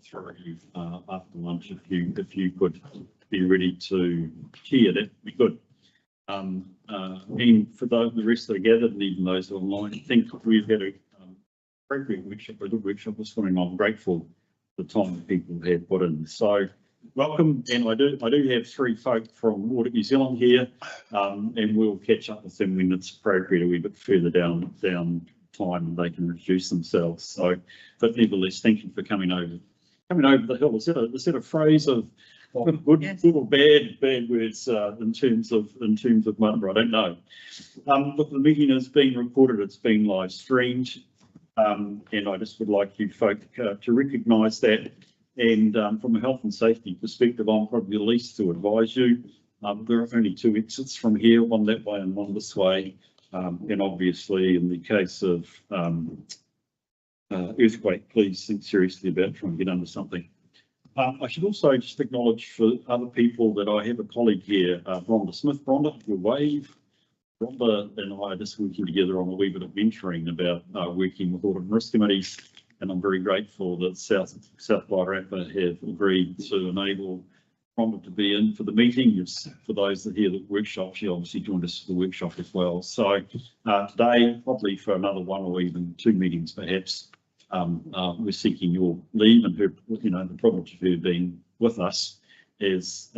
through after lunch if you could be ready to chair, that'd be good. And for the rest that are gathered, and even those online, I think we've had a appropriate workshop, a good workshop this morning. I'm grateful for the time that people have put in. So welcome, and I do have three folk from Audit New Zealand here, and we'll catch up with them when it's appropriate a wee bit further down time, and they can introduce themselves. So, but nevertheless, thank you for coming over the hill. Is that a phrase of good, Yes. good or bad words in terms of Martinborough? I don't know. Look, the meeting is being recorded. It's being live streamed, and I just would like you folk to recognise that. And from a health and safety perspective, I'm probably the least to advise you. There are only two exits from here, one that way and one this way. And obviously, in the case of earthquake, please think seriously about trying to get under something. I should also just acknowledge for other people that I have a colleague here, Rhonda Smith. Rhonda, your wave. Rhonda and I are just working together on a wee bit of mentoring about working with audit and risk committees, and I'm very grateful that South Wairarapa have agreed to enable Rhonda to be in for the meeting. For those that hear the workshop, she obviously joined us for the workshop as well. So today, probably for another one or even two meetings perhaps, we're seeking your leave and her, the privilege of her being with us as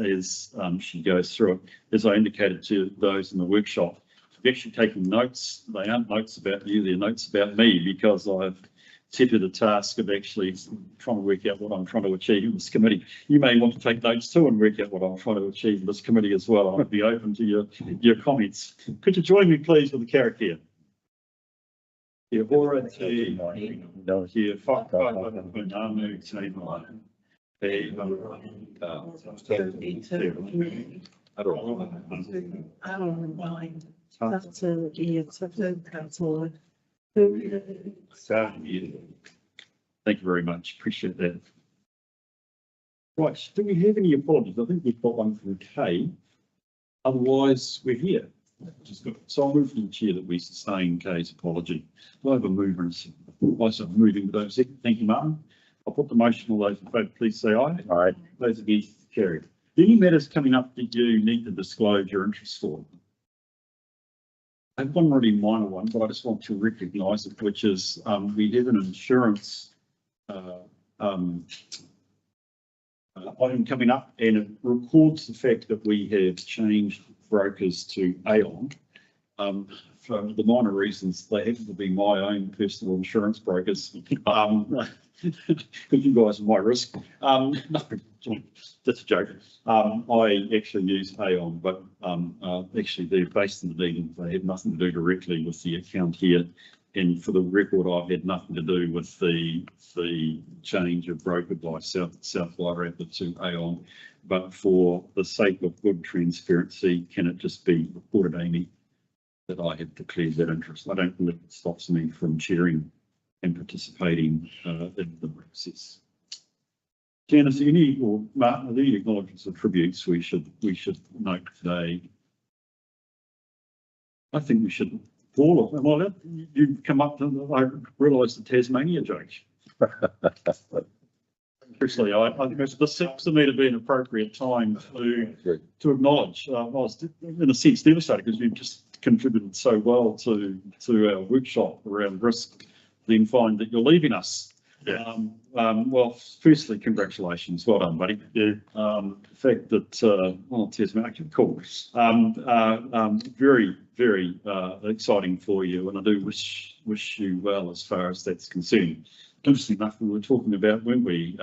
she goes through it. As I indicated to those in the workshop, we've actually taken notes. They aren't notes about you, they're notes about me, because I've set her the task of actually trying to work out what I'm trying to achieve in this committee. You may want to take notes too and work out what I'm trying to achieve in this committee as well. I'll be open to your comments. Could you join me please with the character? Kia ora te kia whakapapa pungamu te mai. Te Thank you very much. Appreciate that. Right, do we have any apologies? I think we've got one from Kay. Otherwise, we're here. So I'll move from the chair that we sustain Kay's apology. Do I have a mover and second? Myself moving with those second. Thank you, Martin. I'll put the motion. All those in favour, please say aye. Aye. Those against, carried. Any matters coming up that you need to disclose your interest for? I have one really minor one, but I just want to recognise it, which is we have an insurance item coming up, and it records the fact that we have changed brokers to Aon. For the minor reasons, they happen to be my own personal insurance brokers. Because you guys are my risk. No, that's a joke. I actually use Aon, but actually they're based in Dunedin. They have nothing to do directly with the account here. And for the record, I've had nothing to do with the change of broker by South Wairarapa to Aon. But for the sake of good transparency, can it just be reported, Amy, that I have declared that interest? I don't believe it stops me from chairing and participating in the process. Janice, or Martin, are there any acknowledgements or tributes we should note today? I think we should. All of them. Well, you come up to, I realise the Tasmania joke. Seriously, I think this seems to me to be an appropriate time to acknowledge. I was in a sense devastated because you've just contributed so well to our workshop around risk, then find that you're leaving us. Yeah. Well, firstly, congratulations. Well done, buddy. Yeah. The fact that, well, Tasmania, cool. Very, very exciting for you, and I do wish you well as far as that's concerned. Interesting enough, we were talking about, weren't we,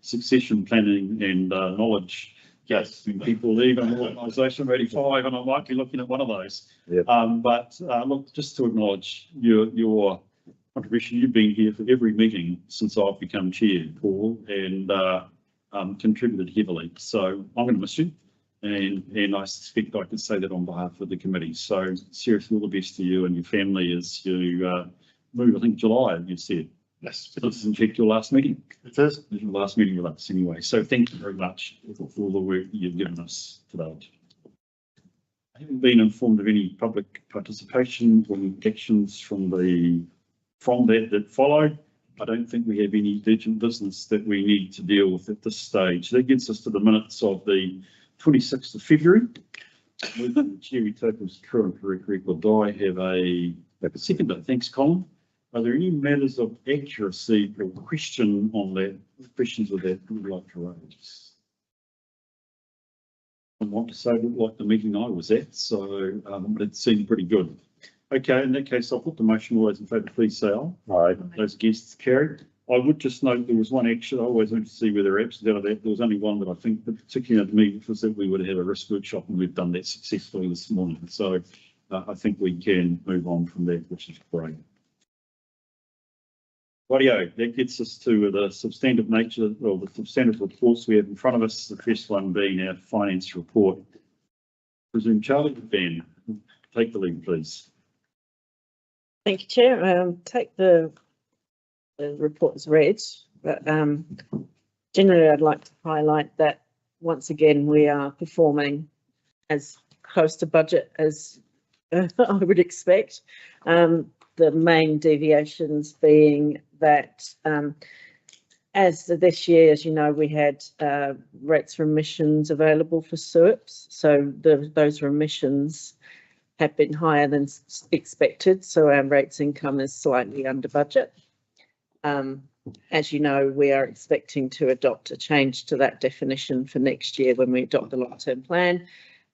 succession planning and knowledge gaps when people leave an organisation of 85, and I might be looking at one of those. Yep. But look, just to acknowledge your contribution. You've been here for every meeting since I've become chair, Paul, and contributed heavily. So I'm going to miss you, and I suspect I can say that on behalf of the committee. So seriously, all the best to you and your family as you move. I think July, you said. Yes. This is in fact your last meeting. It is. This is your last meeting with us anyway. So thank you very much for all the work you've given us today. I haven't been informed of any public participation or actions from that followed. I don't think we have any urgent business that we need to deal with at this stage. That gets us to the minutes of the 26th of February. Cherry Tokens current correct record. Do I have a seconder? Thanks, Colin. Are there any matters of accuracy or questions with that you would like to raise? I want to say it looked like the meeting I was at, so it seemed pretty good. Okay, in that case, I'll put the motion. All those in favour, please say aye. Aye. Those against, carried. I would just note there was one action. I always want to see whether absent out of that. There was only one that I think particularly to me was that we would have a risk workshop, and we've done that successfully this morning. So I think we can move on from that, which is great. Rightio, that gets us to the substantive nature, or the substantive reports we have in front of us. The first one being our finance report. Presume Charlie, Ben, take the lead, please. Thank you, Chair. Take the report as read, but generally I'd like to highlight that once again we are performing as close to budget as I would expect. The main deviations being that as this year, as you know, we had rates for emissions available for SURPs, so those remissions have been higher than expected, so our rates income is slightly under budget. As you know, we are expecting to adopt a change to that definition for next year when we adopt the long-term plan,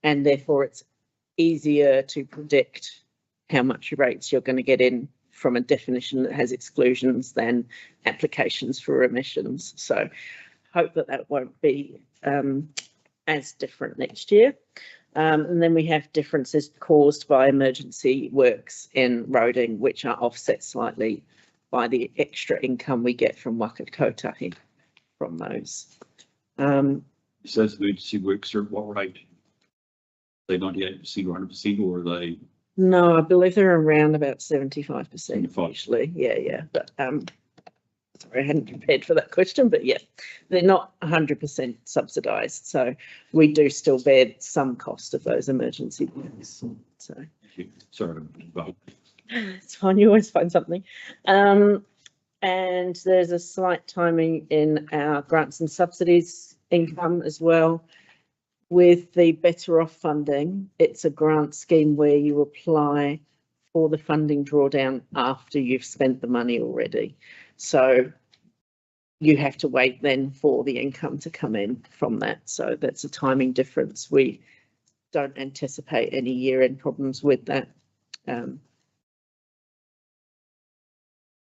and therefore it's easier to predict how much rates you're going to get in from a definition that has exclusions than applications for emissions. So hope that that won't be as different next year. And then we have differences caused by emergency works in roading, which are offset slightly by the extra income we get from Waka Kotahi from those. So those emergency works are at what rate? Are they 98% or 100%, or are they? No, I believe they're around about 75% 75. usually. Yeah. But sorry, I hadn't prepared for that question, but yeah, they're not 100% subsidised. So we do still bear some cost of those emergency works. So Sorry, but it's fine, you always find something. And there's a slight timing in our grants and subsidies income as well. With the Better Off funding, it's a grant scheme where you apply for the funding drawdown after you've spent the money already. So you have to wait then for the income to come in from that. So that's a timing difference. We don't anticipate any year-end problems with that. And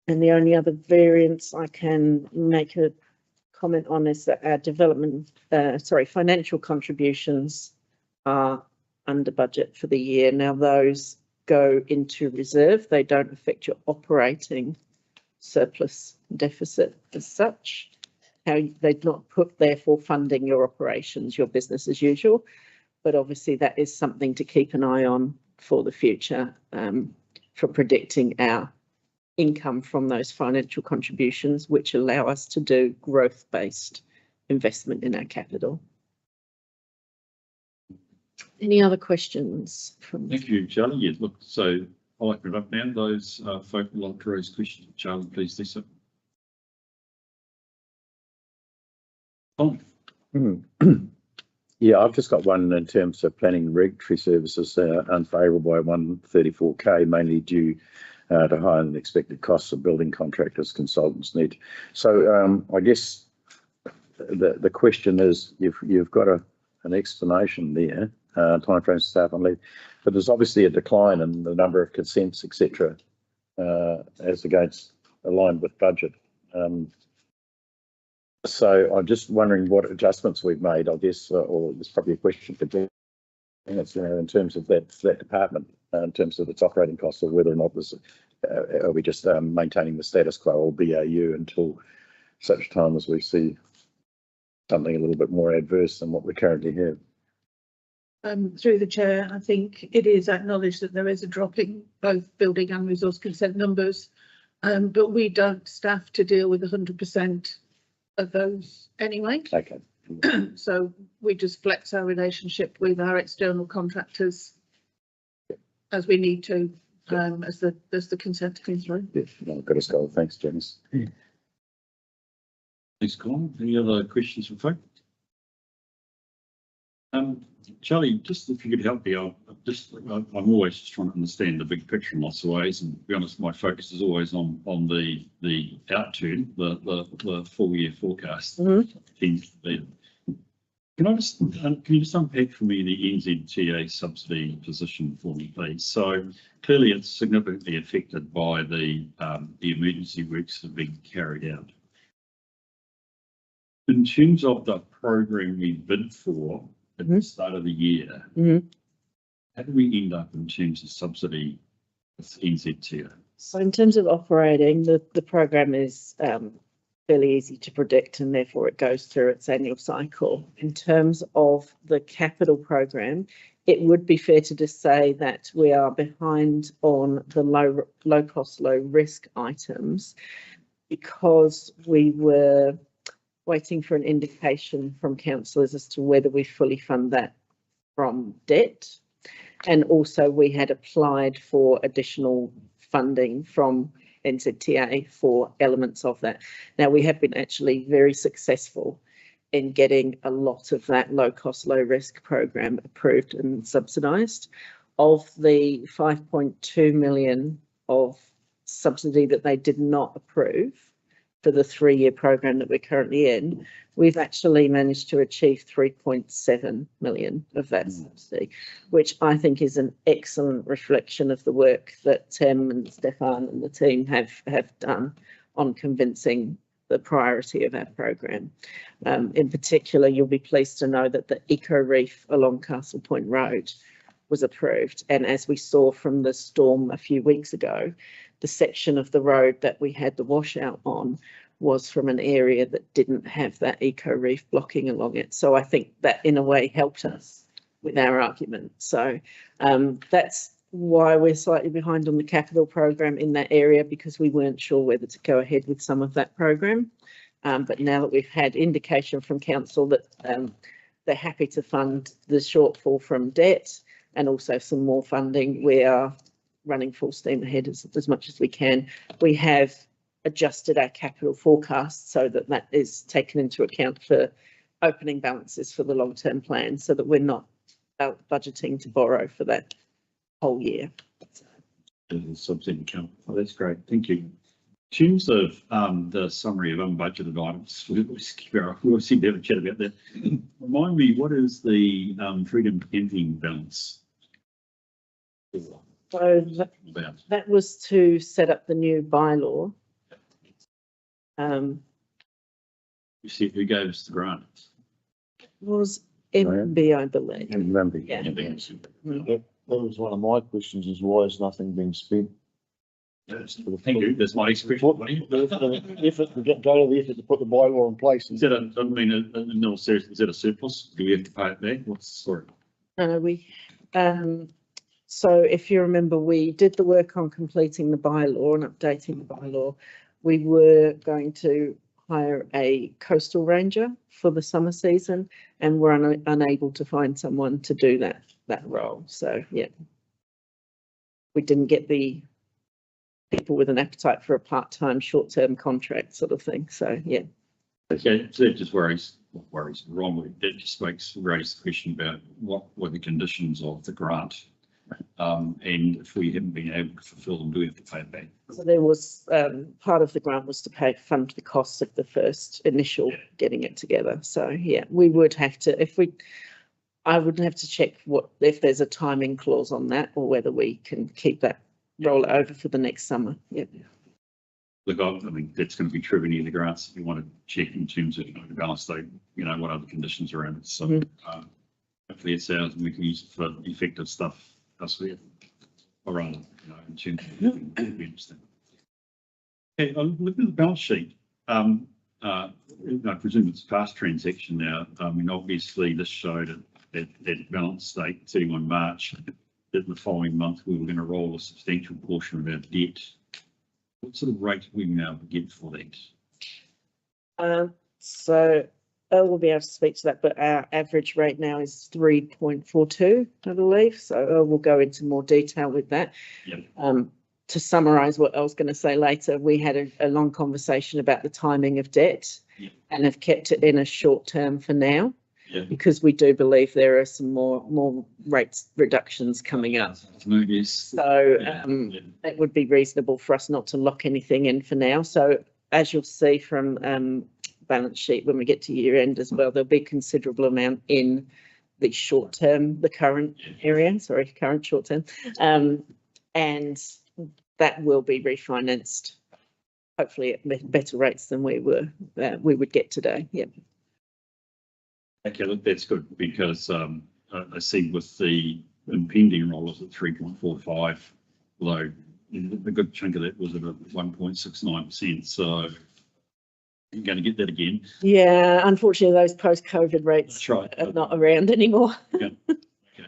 the only other variance I can make a comment on is that our financial contributions are under budget for the year. Now those go into reserve. They don't affect your operating surplus deficit as such. They've not put therefore funding your operations, your business as usual. But obviously that is something to keep an eye on for the future, for predicting our income from those financial contributions, which allow us to do growth-based investment in our capital. Any other questions? Thank you, Charlie. Yeah, look, so I'll open it up now. Those folk would like to raise questions. Charlie, please do so. Tom. Yeah, I've just got one in terms of planning and regulatory services, unfavourable by 134K, mainly due to higher than expected costs of building contractors, consultants need. So I guess the question is, you've got an explanation there, timeframes staff on leave, but there's obviously a decline in the number of consents, etc., as against aligned with budget. So I'm just wondering what adjustments we've made, I guess, or there's probably a question for Jen, in terms of that department, in terms of its operating costs, or whether or not this, are we just maintaining the status quo or BAU until such time as we see something a little bit more adverse than what we currently have. Through the chair, I think it is acknowledged that there is a drop in both building and resource consent numbers, but we don't staff to deal with 100% of those anyway. Okay. So we just flex our relationship with our external contractors as we need to, as the consent comes through. Yeah, no, got a skull. Thanks, Janice. Thanks, Colin. Any other questions from folk? Charlie, just if you could help me, I'm always just trying to understand the big picture in lots of ways, and to be honest, my focus is always on the outturn, the full year forecast. Can you just unpack for me the NZTA subsidy position for me, please? So clearly it's significantly affected by the emergency works that have been carried out. In terms of the program we bid for at the start of the year, how do we end up in terms of subsidy with NZTA? So in terms of operating, the program is fairly easy to predict, and therefore it goes through its annual cycle. In terms of the capital program, it would be fair to just say that we are behind on the low cost, low risk items because we were waiting for an indication from councillors as to whether we fully fund that from debt. And also we had applied for additional funding from NZTA for elements of that. Now we have been actually very successful in getting a lot of that low cost, low risk program approved and subsidised. Of the 5.2 million of subsidy that they did not approve for the 3-year program that we're currently in, we've actually managed to achieve 3.7 million of that subsidy, which I think is an excellent reflection of the work that Tim and Stefan and the team have done on convincing the priority of our program. In particular, you'll be pleased to know that the Eco Reef along Castle Point Road was approved. And as we saw from the storm a few weeks ago, the section of the road that we had the washout on was from an area that didn't have that eco reef blocking along it. So I think that in a way helped us with our argument. So that's why we're slightly behind on the capital program in that area, because we weren't sure whether to go ahead with some of that program. But now that we've had indication from council that they're happy to fund the shortfall from debt and also some more funding, we are running full steam ahead as much as we can. We have adjusted our capital forecast so that that is taken into account for opening balances for the long-term plan, so that we're not budgeting to borrow for that whole year. Subsidy account. Oh, that's great. Thank you. In terms of the summary of unbudgeted items, we'll seem to have a chat about that. Remind me, what is the Freedom Camping balance? So that was to set up the new bylaw. You see who gave us the grant? Was MB, I believe. Remember, Yeah. That was one of my questions, is why has nothing been spent? Thank you. That's my next question. The effort, to go to the effort to put the bylaw in place. Is that I mean, in all seriousness, is that a surplus? Do we have to pay it back? What's the story? No, we, so if you remember, we did the work on completing the bylaw and updating the bylaw. We were going to hire a coastal ranger for the summer season, and we're unable to find someone to do that role. So yeah, we didn't get the people with an appetite for a part-time, short-term contract sort of thing. So yeah. Okay, so that just wrongly. That just raises the question about what were the conditions of the grant, and if we haven't been able to fulfil them, do we have to pay it back? So there was part of the grant was to fund the costs of the first initial getting it together. So yeah, we would have to, I would have to check if there's a timing clause on that, or whether we can keep that, roll it over for the next summer. Yeah. Look, I mean, that's going to be true in any of the grants. If you want to check in terms of the balance, though, what other conditions around it. So hopefully it's ours and we can use it for effective stuff elsewhere. Or rather, in terms of it'd be interesting. Okay, looking at the balance sheet, I presume it's a past transaction now. I mean, obviously this showed that balance date 31 March. That in the following month we were going to roll a substantial portion of our debt. What sort of rate are we now get for that? So I will be able to speak to that, but our average rate now is 3.42, I believe. So we'll go into more detail with that. Yep. to summarise what I was going to say later, we had a long conversation about the timing of debt Yeah. and have kept it in a short term for now, Yeah. because we do believe there are some more rates reductions coming up. Movies. So Yeah. it would be reasonable for us not to lock anything in for now. So as you'll see from balance sheet when we get to year end as well, there'll be considerable amount in the short term, the current area, current short term. And that will be refinanced, hopefully at better rates than we would get today. Yeah. Okay, look, that's good because I see with the impending rollers at 3.45, although the good chunk of that was at 1.69%. So you're going to get that again. Yeah, unfortunately, those post-COVID rates That's right. are not around anymore. Okay.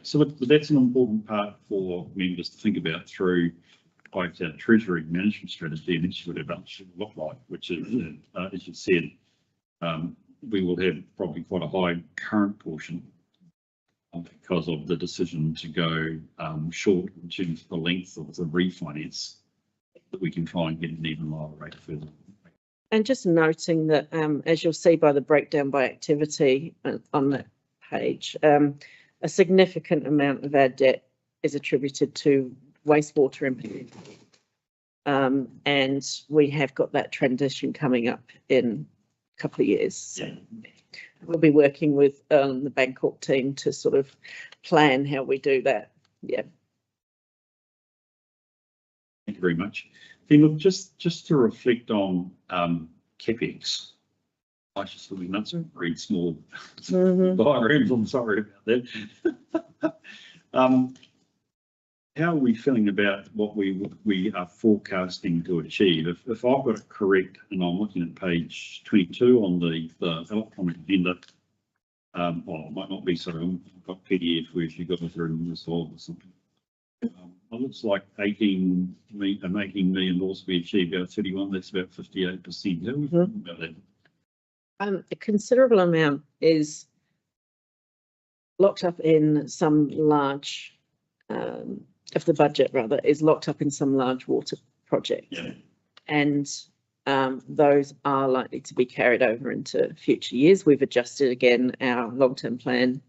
So look, that's an important part for members to think about through both our treasury management strategy and this what our balance sheet will look like, which is, as you said, we will have probably quite a high current portion because of the decision to go short in terms of the length of the refinance, that we can try and get an even lower rate further. And just noting that, as you'll see by the breakdown by activity on that page, a significant amount of our debt is attributed to wastewater improvement. And we have got that transition coming up in a couple of years. So Yeah. we'll be working with the Bancorp team to sort of plan how we do that. Yeah. Thank you very much. Then look, just to reflect on CapEx. I just thought nuts read small diagrams. I'm sorry about that. How are we feeling about what we are forecasting to achieve? If I've got it correct, and I'm looking at page 22 on the electronic agenda, well, it might not be so. I've got PDF where you got it in this or something. It looks like 18 million dollars to be achieved out of 31. That's about 58%. How are we feeling about that? A considerable amount is locked up in some large, of the budget rather, is locked up in some large water projects. Yeah. And those are likely to be carried over into future years. We've adjusted again our long-term plan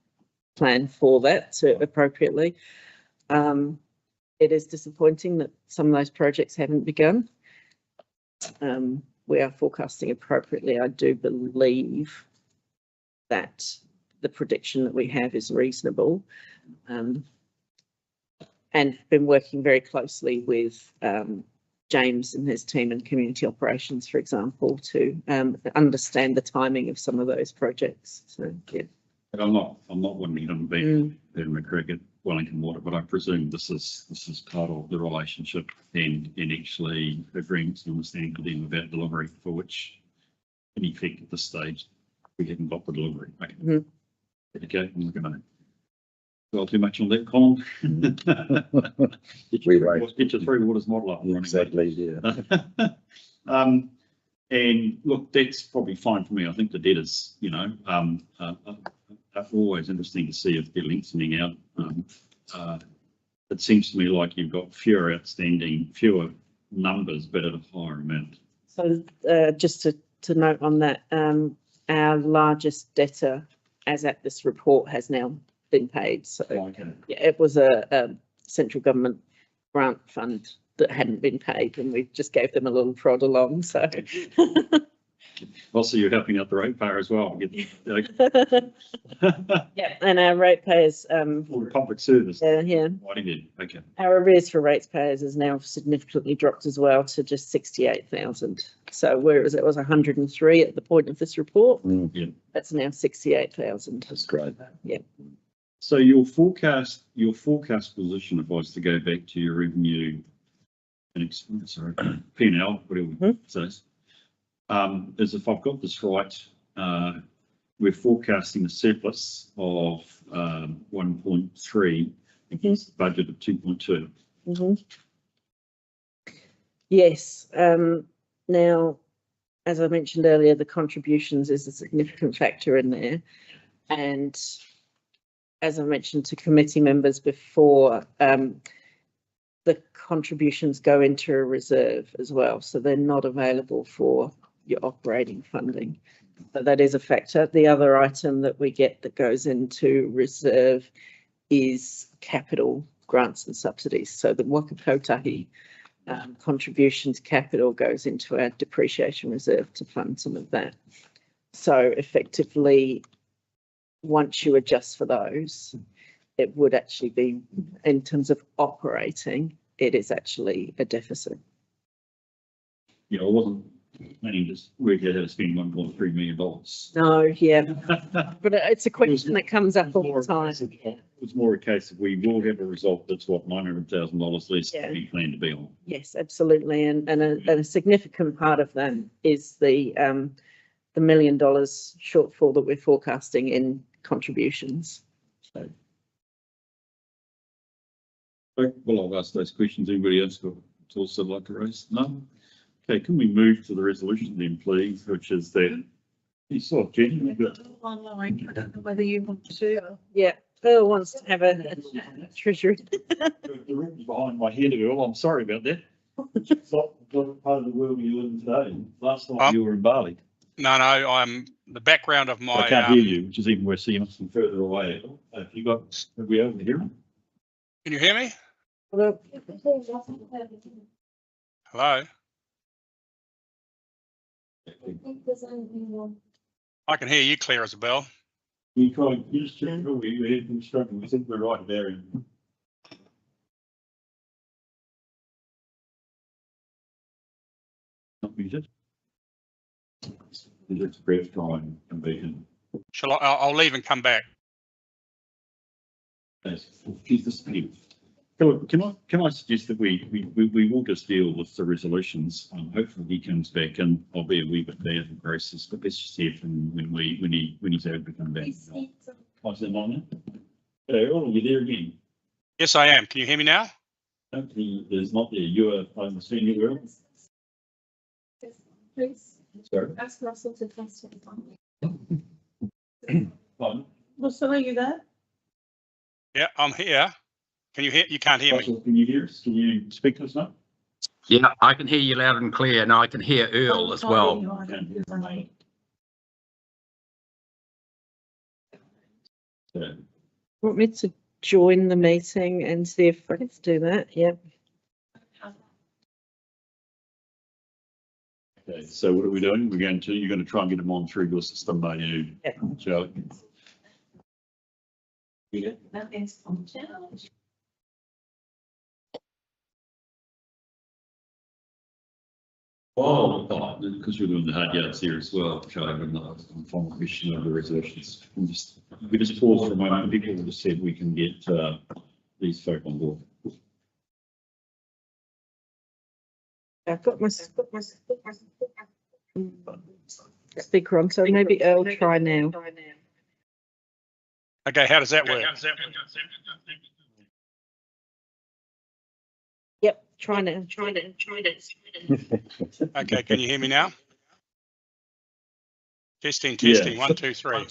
for that to appropriately. It is disappointing that some of those projects haven't begun. We are forecasting appropriately. I do believe that the prediction that we have is reasonable, and been working very closely with James and his team in community operations, for example, to understand the timing of some of those projects. So yeah. But I'm not wanting them to be McGregor, Wellington Water, but I presume this is part of the relationship and actually agreements and understanding with them about delivery, for which in effect at this stage we haven't got the delivery. Okay. Okay, I'm not going to dwell too much on that, Colin. Get your Three Waters model up and running. Exactly, yeah. And look, that's probably fine for me. I think the debt is, always interesting to see if they're lengthening out. It seems to me like you've got fewer numbers, but at a higher amount. So just to note on that, our largest debtor, as at this report, has now been paid. So yeah, it was a central government grant fund that hadn't been paid, and we just gave them a little prod along. So also, you're helping out the ratepayer as well. yeah, and our ratepayers For public service. yeah. Why did you? Okay. Our arrears for ratepayers has now significantly dropped as well to just 68,000. So whereas it was 103 at the point of this report, Yeah. that's now 68,000. That's great. Yeah. So your forecast position, if I was to go back to your revenue and P&L, whatever it says, is if I've got this right, we're forecasting a surplus of 1.3 against the budget of 2.2. Yes. Now, as I mentioned earlier, the contributions is a significant factor in there. And as I mentioned to committee members before, the contributions go into a reserve as well, so they're not available for your operating funding. But that is a factor. The other item that we get that goes into reserve is capital grants and subsidies. So the Waka Kotahi contributions capital goes into our depreciation reserve to fund some of that. So effectively, once you adjust for those, it would actually be, in terms of operating, it is actually a deficit. Yeah, I wasn't planning to work out how to spend $1.3 million. No, yeah, but it's a question that comes up all the time. It was more a case of we will have a result that's what, $900,000 less Yeah. than we plan to be on. Yes, absolutely, and a significant part of that is the $1 million shortfall that we're forecasting in contributions. So Well, I'll ask those questions. Anybody else got thoughts they'd like to raise? No? Okay, can we move to the resolution then, please, which is that you saw Jenny, but Online, I don't know whether you want to. yeah, Earl wants to have a treasury. the room's behind my head, Earl. I'm sorry about that. It's not part of the world you live in today. Last night you were in Bali. No, I'm the background of my. I can't hear you, which is even worse. So you must be further away. Have you got, have we able to hear him? Can you hear me? Well, Hello. I can hear you clear as a bell. You try, you just check, we're heading from struggling. We think we're right there. Not muted. It's a brief time and beacon. Shall I? I'll leave and come back. Keep the speed. Can I suggest that we will just deal with the resolutions? Hopefully he comes back and I'll be a wee bit bad for process, but let's just hear from when he's able to come back. Oh, is that on there? Earl, are you there again? Yes, I am. Can you hear me now? Hopefully there's not there. You are, I understand you, Earl. Please Sorry. ask Russell to test it. Pardon? Russell, are you there? Yeah, I'm here. Can you hear? You can't hear me. Russell, can you hear us? Can you speak to us now? Yeah, I can hear you loud and clear, and I can hear Earl as well. Yeah. want me to join the meeting and see if I can do that? Yep. Okay, so what are we doing? You're going to try and get them on through your system, are you? Yeah. Charlie? Yeah. That is on challenge. Oh, because we're doing the hard yards here as well, Charlie, I'm not on final question of the resolutions. We just pause for a moment. People have just said we can get these folk on board. I've got my speaker on, so maybe Earl try now. Okay, how does that work? Yep, try now. Okay, can you hear me now? Testing, Yeah. 1, 2, 3.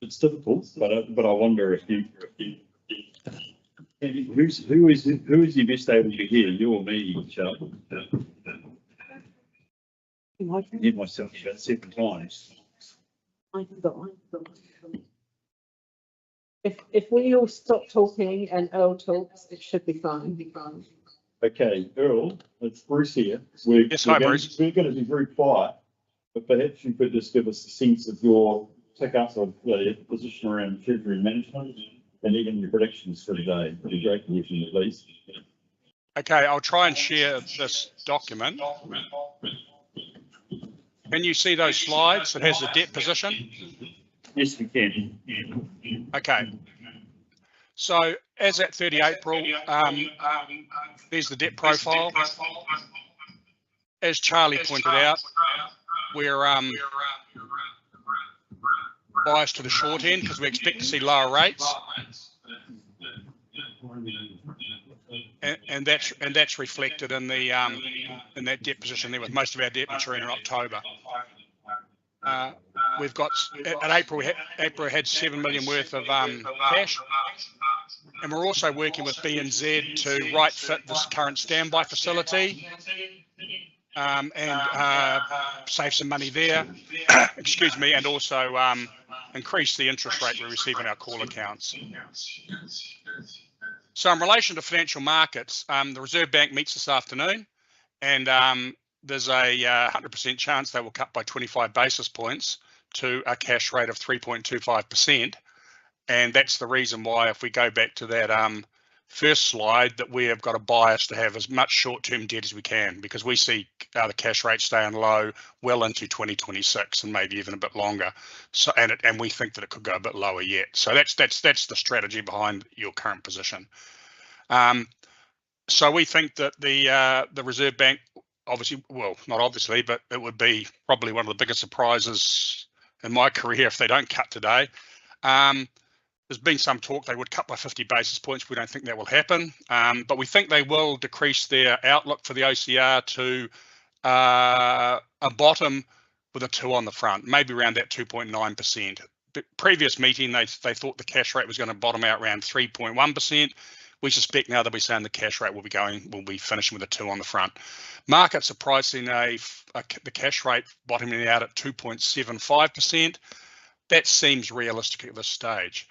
It's difficult, but I wonder if you who is the best able to hear, you or me, Charlie? I can hear myself about 7 times. If we all stop talking and Earl talks, it should be fine. Okay, Earl, it's Bruce here. Yes, hi, Bruce. We're going to be very quiet, but perhaps you could just give us a sense of your pick-up of the position around treasury management and even your predictions for today. It'd be great to hear from you, please. Okay, I'll try and share this document. Can you see those slides that has the debt position? Yes, we can. Okay. So as at 30 April, there's the debt profile. As Charlie pointed out, we're biased to the short end because we expect to see lower rates. And that's reflected in the in that debt position there, with most of our debt maturing in October. We've got at April had $7 million worth of cash, and we're also working with BNZ to right fit this current standby facility and save some money there, excuse me, and also increase the interest rate we receive in our call accounts. So in relation to financial markets, the Reserve Bank meets this afternoon, and there's a 100% chance they will cut by 25 basis points to a cash rate of 3.25%. And that's the reason why, if we go back to that first slide, that we have got a bias to have as much short-term debt as we can, because we see the cash rate staying low well into 2026 and maybe even a bit longer. So and we think that it could go a bit lower yet. So that's the strategy behind your current position. So we think that the Reserve Bank, obviously, well, not obviously, but it would be probably one of the biggest surprises in my career if they don't cut today. There's been some talk they would cut by 50 basis points. We don't think that will happen, but we think they will decrease their outlook for the OCR to a bottom with a 2 on the front, maybe around that 2.9%. Previous meeting, they thought the cash rate was going to bottom out around 3.1%. We suspect now they'll be saying the cash rate will be finishing with a 2 on the front. Markets are pricing the cash rate bottoming out at 2.75%. That seems realistic at this stage.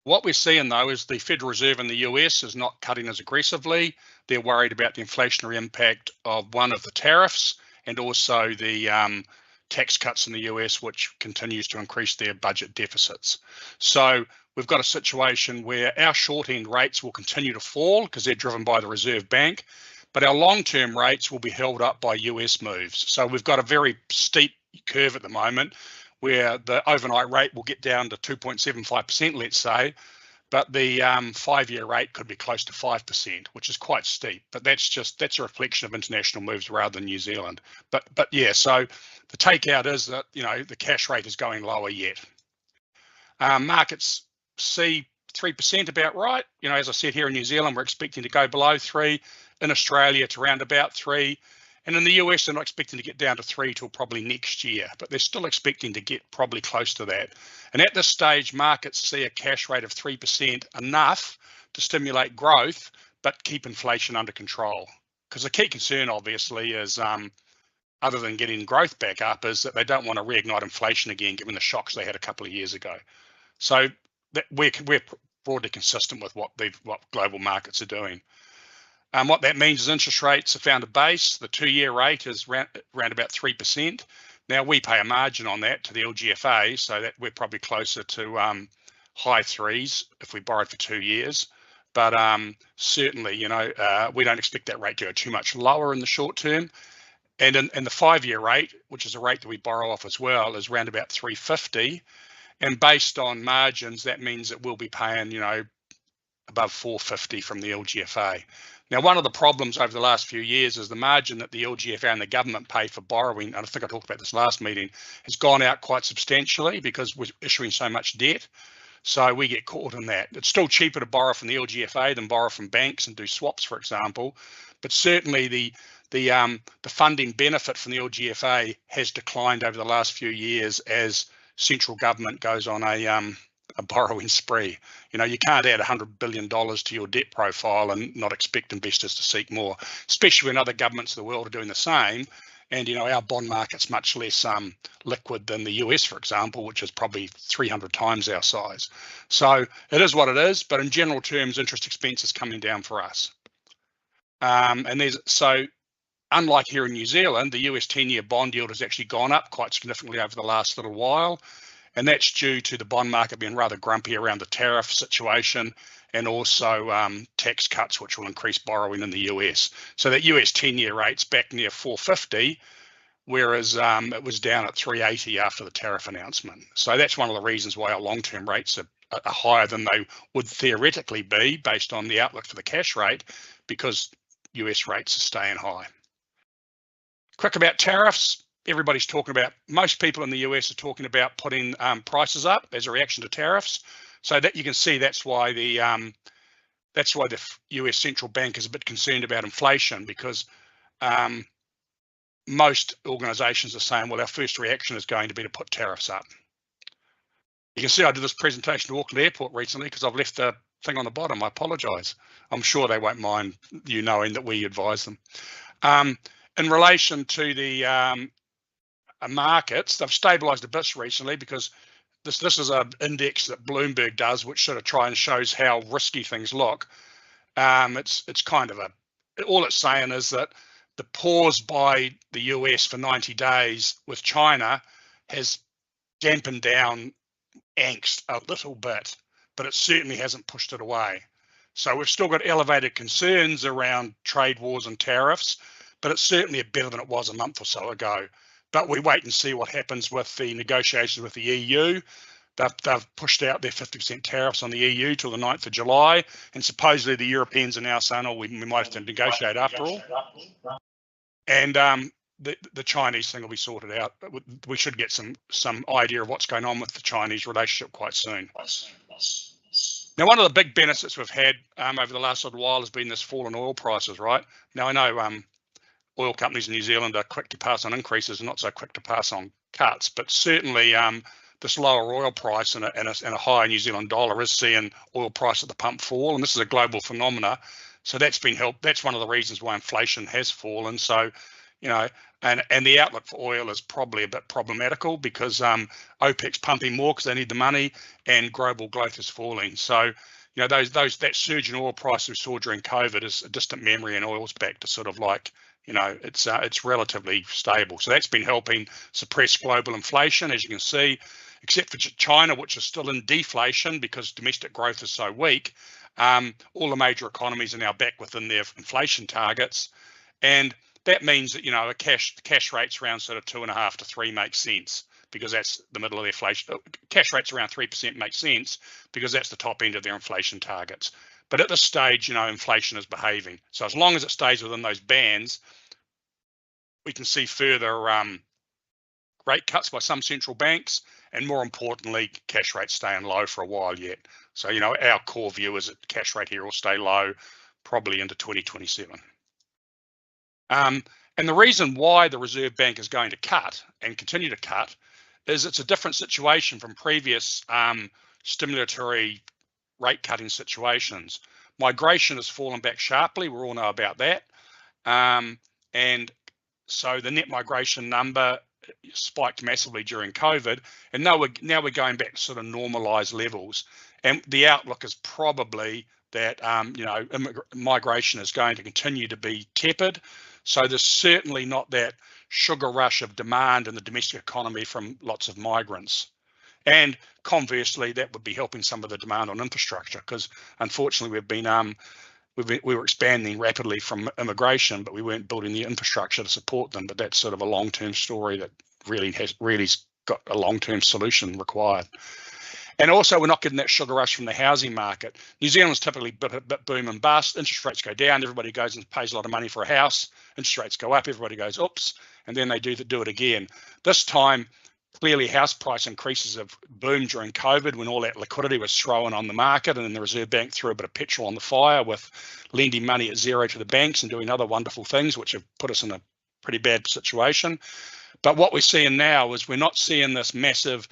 What we're seeing, though, is the Federal Reserve in the US is not cutting as aggressively. They're worried about the inflationary impact of one of the tariffs and also the tax cuts in the US, which continues to increase their budget deficits. So we've got a situation where our short end rates will continue to fall because they're driven by the Reserve Bank, but our long-term rates will be held up by US moves. So we've got a very steep curve at the moment, where the overnight rate will get down to 2.75%, let's say, but the 5-year rate could be close to 5%, which is quite steep. But that's a reflection of international moves rather than New Zealand. But yeah, so the takeout is that, you know, the cash rate is going lower yet. Markets see 3% about right. You know, as I said, here in New Zealand, we're expecting to go below 3, in Australia to around about 3. And in the US, they're not expecting to get down to 3 till probably next year, but they're still expecting to get probably close to that. And at this stage, markets see a cash rate of 3% enough to stimulate growth, but keep inflation under control. Because the key concern, obviously, is other than getting growth back up, is that they don't want to reignite inflation again, given the shocks they had a couple of years ago. So we're broadly consistent with what global markets are doing. What that means is interest rates have found a base. The 2-year rate is around about 3%. Now we pay a margin on that to the LGFA, so that we're probably closer to high 3s if we borrowed for 2 years. But certainly, you know, we don't expect that rate to go too much lower in the short term. And in the 5-year rate, which is a rate that we borrow off as well, is around about 350. And based on margins, that means that we'll be paying, you know, above 450 from the LGFA. Now, one of the problems over the last few years is the margin that the LGFA and the government pay for borrowing, and I think I talked about this last meeting, has gone out quite substantially because we're issuing so much debt. So we get caught in that. It's still cheaper to borrow from the LGFA than borrow from banks and do swaps, for example. But certainly the funding benefit from the LGFA has declined over the last few years as central government goes on a borrowing spree. You know, you can't add $100 billion to your debt profile and not expect investors to seek more, especially when other governments of the world are doing the same. And, you know, our bond market's much less liquid than the US, for example, which is probably 300 times our size. So it is what it is, but in general terms, interest expense is coming down for us. So unlike here in New Zealand, the US 10-year bond yield has actually gone up quite significantly over the last little while. And that's due to the bond market being rather grumpy around the tariff situation and also tax cuts, which will increase borrowing in the US. So that US 10-year rate's back near 450, whereas it was down at 380 after the tariff announcement. So that's one of the reasons why our long-term rates are higher than they would theoretically be based on the outlook for the cash rate, because US rates are staying high. Quick about tariffs. Everybody's talking about, most people in the US are talking about putting prices up as a reaction to tariffs. So that you can see that's why the US central bank is a bit concerned about inflation, because most organisations are saying, well, our first reaction is going to be to put tariffs up. You can see I did this presentation to Auckland Airport recently because I've left the thing on the bottom. I apologise. I'm sure they won't mind you knowing that we advise them. In relation to the markets, they've stabilised a bit recently because this is an index that Bloomberg does, which sort of try and shows how risky things look. It's kind of all it's saying is that the pause by the US for 90 days with China has dampened down angst a little bit, but it certainly hasn't pushed it away. So we've still got elevated concerns around trade wars and tariffs, but it's certainly better than it was a month or so ago. But we wait and see what happens with the negotiations with the EU. They've pushed out their 50% tariffs on the EU till the 9th of July, and supposedly the Europeans are now saying, oh, we might have to negotiate after all. And the Chinese thing will be sorted out. We should get some idea of what's going on with the Chinese relationship quite soon. Now, one of the big benefits we've had over the last little while has been this fall in oil prices, right? Now, I know oil companies in New Zealand are quick to pass on increases and not so quick to pass on cuts, but certainly this lower oil price and a higher New Zealand dollar is seeing oil price at the pump fall, and this is a global phenomena. So that's been helped. That's one of the reasons why inflation has fallen. So, you know, and the outlook for oil is probably a bit problematical because OPEC's pumping more because they need the money, and global growth is falling. So, you know, that surge in oil price we saw during COVID is a distant memory, and oil's back to sort of like, you know, it's relatively stable. So that's been helping suppress global inflation, as you can see, except for China, which is still in deflation because domestic growth is so weak. All the major economies are now back within their inflation targets, and that means that, you know, the cash rates around sort of 2.5 to 3 makes sense because that's the middle of the inflation. Cash rates around 3% makes sense because that's the top end of their inflation targets. But at this stage, you know, inflation is behaving. So as long as it stays within those bands, we can see further rate cuts by some central banks, and more importantly, cash rates staying low for a while yet. So, you know, our core view is that the cash rate here will stay low probably into 2027. And the reason why the Reserve Bank is going to cut and continue to cut is it's a different situation from previous stimulatory rate cutting situations. Migration has fallen back sharply. We all know about that. And so the net migration number spiked massively during COVID, and now we're going back to sort of normalized levels. And the outlook is probably that you know, migration is going to continue to be tepid. So there's certainly not that sugar rush of demand in the domestic economy from lots of migrants. And conversely, that would be helping some of the demand on infrastructure, because unfortunately we were expanding rapidly from immigration, but we weren't building the infrastructure to support them. But that's sort of a long-term story that really got a long-term solution required. And also, we're not getting that sugar rush from the housing market. New Zealand's typically a bit boom and bust. Interest rates go down, everybody goes and pays a lot of money for a house. Interest rates go up, everybody goes, oops, and then they do it again. This time, clearly house price increases have boomed during COVID when all that liquidity was thrown on the market, and then the Reserve Bank threw a bit of petrol on the fire with lending money at zero to the banks and doing other wonderful things, which have put us in a pretty bad situation. But what we're seeing now is we're not seeing this massive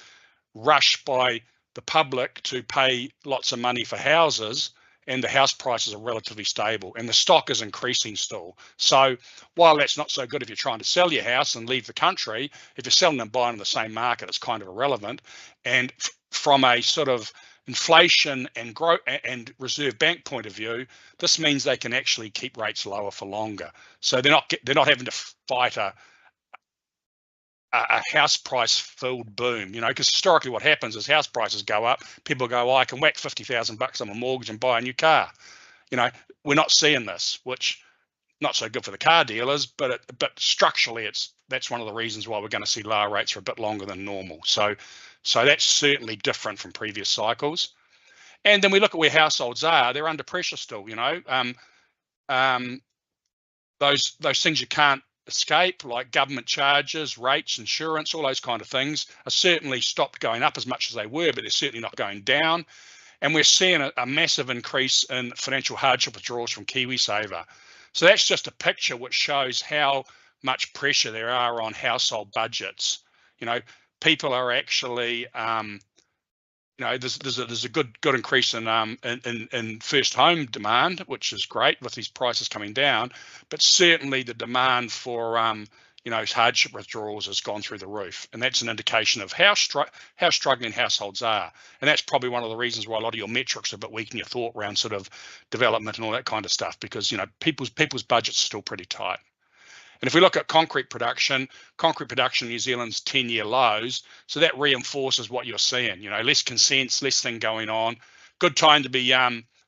rush by the public to pay lots of money for houses, and the house prices are relatively stable, and the stock is increasing still. So while that's not so good if you're trying to sell your house and leave the country, if you're selling and buying in the same market, it's kind of irrelevant. And from a sort of inflation and growth and Reserve Bank point of view, this means they can actually keep rates lower for longer. So they're not having to fight a house price filled boom, you know, because historically what happens is house prices go up, people go, oh, I can whack $50,000 on my mortgage and buy a new car. You know, we're not seeing this, which not so good for the car dealers, but structurally that's one of the reasons why we're going to see lower rates for a bit longer than normal. So that's certainly different from previous cycles. And then we look at where households are, they're under pressure still, you know. Those things you can't escape, like government charges, rates, insurance, all those kind of things are certainly stopped going up as much as they were, but they're certainly not going down. And we're seeing a massive increase in financial hardship withdrawals from KiwiSaver. So that's just a picture which shows how much pressure there are on household budgets. You know, people are actually you know, there's a good increase in first home demand, which is great with these prices coming down, but certainly the demand for you know, hardship withdrawals has gone through the roof, and that's an indication of how struggling households are. And that's probably one of the reasons why a lot of your metrics are a bit weak in your thought around sort of development and all that kind of stuff, because, you know, people's budgets are still pretty tight. And if we look at concrete production in New Zealand's 10-year lows, so that reinforces what you're seeing. You know, less consents, less thing going on. Good time to be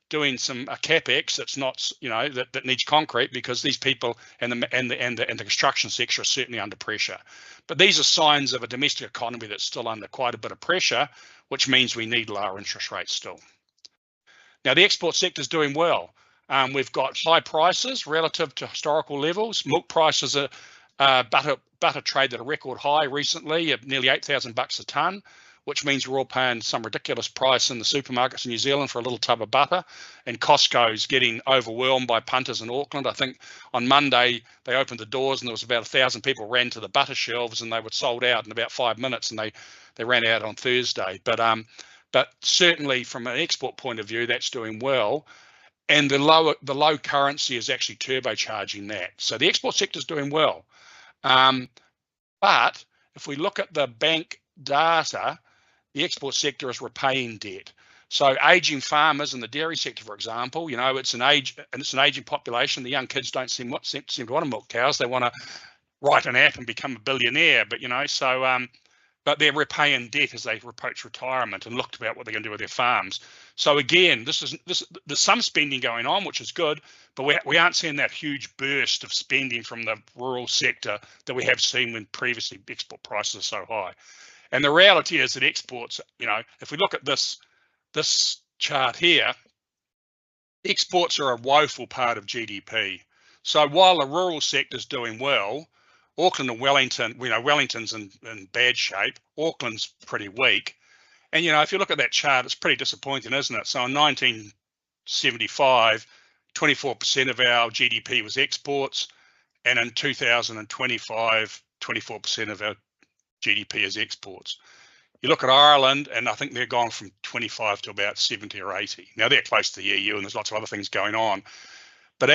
doing some capex that's not, you know, that needs concrete, because these people and the construction sector are certainly under pressure. But these are signs of a domestic economy that's still under quite a bit of pressure, which means we need lower interest rates still. Now, the export sector is doing well. We've got high prices relative to historical levels. Milk prices are butter traded at a record high recently of nearly $8,000 a tonne, which means we're all paying some ridiculous price in the supermarkets in New Zealand for a little tub of butter. And Costco's getting overwhelmed by punters in Auckland. I think on Monday they opened the doors and there was about 1,000 people ran to the butter shelves, and they were sold out in about 5 minutes, and they ran out on Thursday. But certainly from an export point of view, that's doing well. And the low currency is actually turbocharging that. So the export sector is doing well. But if we look at the bank data, the export sector is repaying debt. So aging farmers in the dairy sector, for example, you know, it's an aging population. The young kids don't seem to want to milk cows. They want to write an app and become a billionaire. But, you know, so but they're repaying debt as they approach retirement and look about what they're going to do with their farms. So again, there's some spending going on, which is good, but we aren't seeing that huge burst of spending from the rural sector that we have seen when previously export prices are so high. And the reality is that exports, you know, if we look at this chart here, exports are a woeful part of GDP. So while the rural sector is doing well, Auckland and Wellington, you know, Wellington's in bad shape. Auckland's pretty weak. And, you know, if you look at that chart, it's pretty disappointing, isn't it? So in 1975, 24% of our GDP was exports. And in 2025, 24% of our GDP is exports. You look at Ireland, and I think they're gone from 25 to about 70 or 80. Now, they're close to the EU, and there's lots of other things going on. But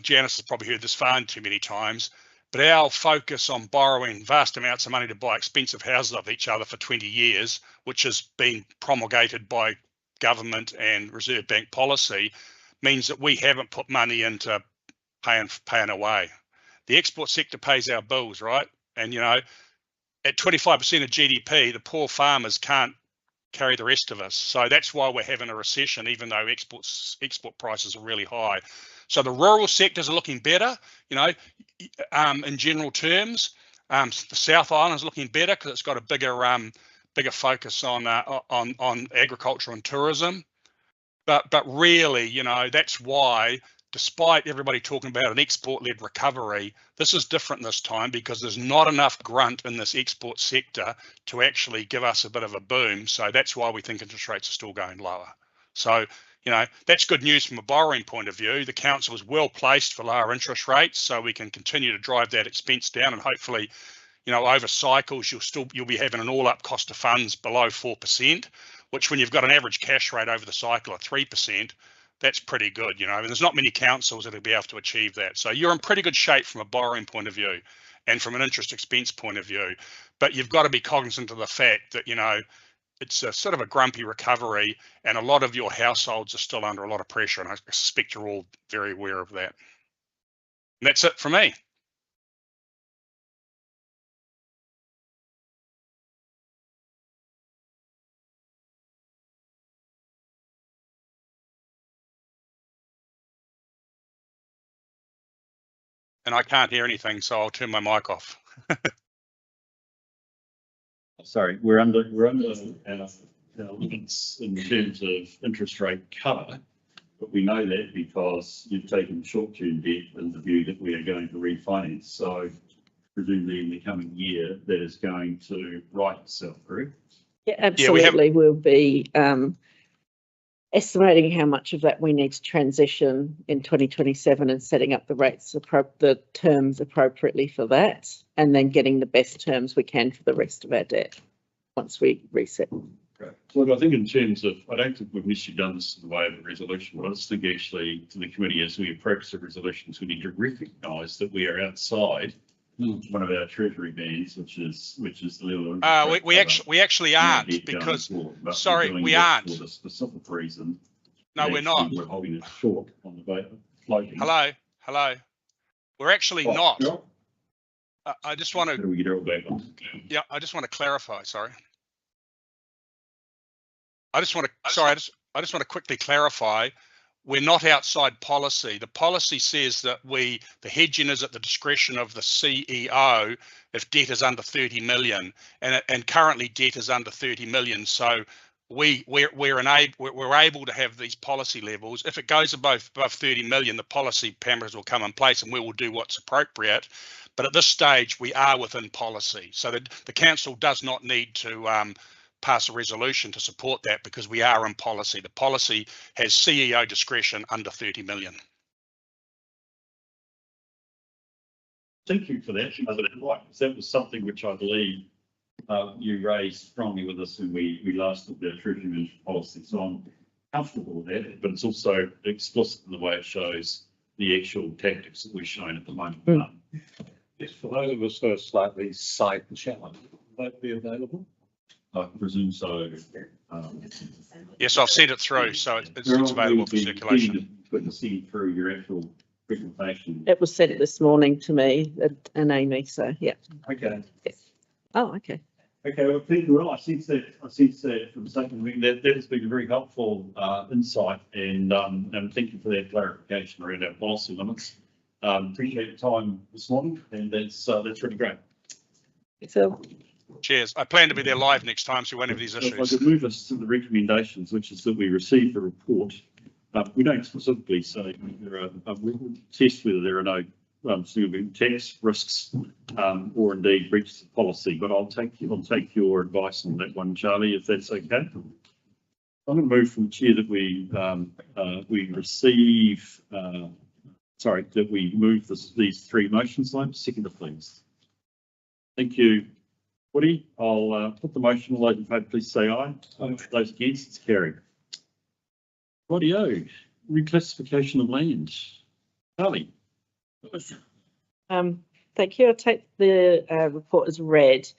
Janice has probably heard this far too many times, but our focus on borrowing vast amounts of money to buy expensive houses of each other for 20 years, which has been promulgated by government and Reserve Bank policy, means that we haven't put money into paying away. The export sector pays our bills, right? And, you know, at 25% of GDP, the poor farmers can't carry the rest of us. So that's why we're having a recession, even though export prices are really high. So the rural sectors are looking better, you know, in general terms. The South Island is looking better because it's got a bigger focus on agriculture and tourism. But really, you know, that's why, despite everybody talking about an export-led recovery, this is different this time because there's not enough grunt in this export sector to actually give us a bit of a boom. So that's why we think interest rates are still going lower. So, you know, that's good news from a borrowing point of view. The council is well placed for lower interest rates, so we can continue to drive that expense down, and hopefully, you know, over cycles you'll be having an all-up cost of funds below 4%, which when you've got an average cash rate over the cycle of 3%, that's pretty good, you know. And there's not many councils that'll be able to achieve that. So you're in pretty good shape from a borrowing point of view and from an interest expense point of view. But you've got to be cognizant of the fact that, you know, it's a sort of a grumpy recovery, and a lot of your households are still under a lot of pressure, and I suspect you're all very aware of that. And that's it for me. And I can't hear anything, so I'll turn my mic off. Sorry, we're under our limits in terms of interest rate cover, but we know that because you've taken short-term debt in the view that we are going to refinance. So presumably in the coming year, that is going to right itself, correct? Yeah, absolutely. We'll be estimating how much of that we need to transition in 2027 and setting up the rates, the terms appropriately for that, and then getting the best terms we can for the rest of our debt once we reset. Right. Look, I think in terms of, I don't think we've necessarily done this in the way of a resolution, but I just think actually to the committee, as we approach the resolutions, we need to recognise that we are outside one of our treasury bands, which is the level of. We actually aren't, because, sorry, we aren't. For the specific reason. No, that we're actually not. We're holding it short on the vote, floating. Hello. We're actually Oh, not. no. I just want How to, do we get it all back on? yeah, I just want to clarify, sorry. I just want to quickly clarify, we're not outside policy. The policy says that the hedging is at the discretion of the CEO if debt is under 30 million, and currently debt is under 30 million. So we're able to have these policy levels. If it goes above 30 million, the policy parameters will come in place and we will do what's appropriate. But at this stage, we are within policy. So the council does not need to pass a resolution to support that, because we are in policy. The policy has CEO discretion under 30 million. Thank you for that. That was something which I believe you raised strongly with us when we last looked at treasury management policy. So I'm comfortable with that, but it's also explicit in the way it shows the actual tactics that we're showing at the moment. Yes, for those of us who are slightly sight challenged, will that be available? I presume so. Yes, I've sent it through, so it's available for circulation. But to see through your actual presentation. It was sent this morning to me and Amy, so yeah. Okay. Yes. Oh, okay. Okay, well, thank you. Well, I sense that from the second meeting, that has been a very helpful insight, and thank you for that clarification around our policy limits. Appreciate your time this morning, and that's really great. So Cheers. I plan to be there live next time, so we won't have these If I issues. could move us to the recommendations, which is that we receive the report. We don't specifically say we will test whether there are no significant tax risks or indeed breaches of policy, but I'll take your advice on that one, Charlie, if that's okay. I'm going to move from the chair that we move these three motions. Second, please. Thank you, Woody. I'll put the motion. All those in favour, please say aye. Those against, it's carried. Rightio, reclassification of land. Charlie. thank you. I'll take the report as read,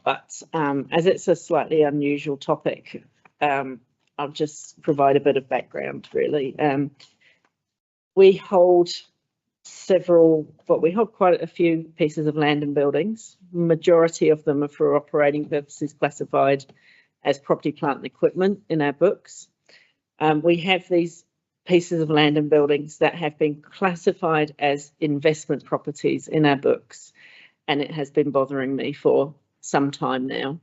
but as it's a slightly unusual topic, I'll just provide a bit of background really. We hold quite a few pieces of land and buildings. Majority of them are for operating purposes classified as property, plant and equipment in our books. We have these pieces of land and buildings that have been classified as investment properties in our books, and it has been bothering me for some time now.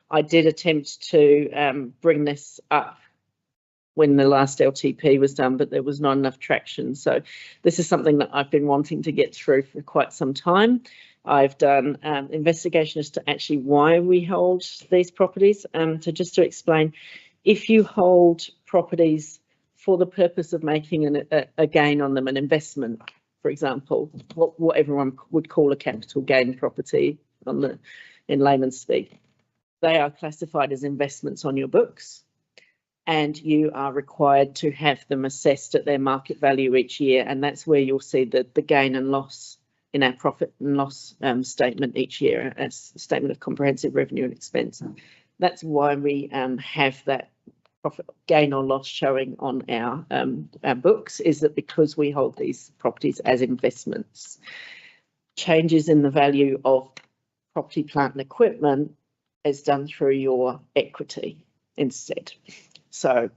I did attempt to bring this up when the last LTP was done, but there was not enough traction. So this is something that I've been wanting to get through for quite some time. I've done investigation as to actually why we hold these properties. So just to explain, if you hold properties for the purpose of making a gain on them, an investment, for example, what everyone would call a capital gain property in layman's speak, they are classified as investments on your books, and you are required to have them assessed at their market value each year. And that's where you'll see the gain and loss in our profit and loss statement each year as a statement of comprehensive revenue and expense. That's why we have that profit gain or loss showing on our books, is that because we hold these properties as investments. Changes in the value of property, plant and equipment is done through your equity instead. So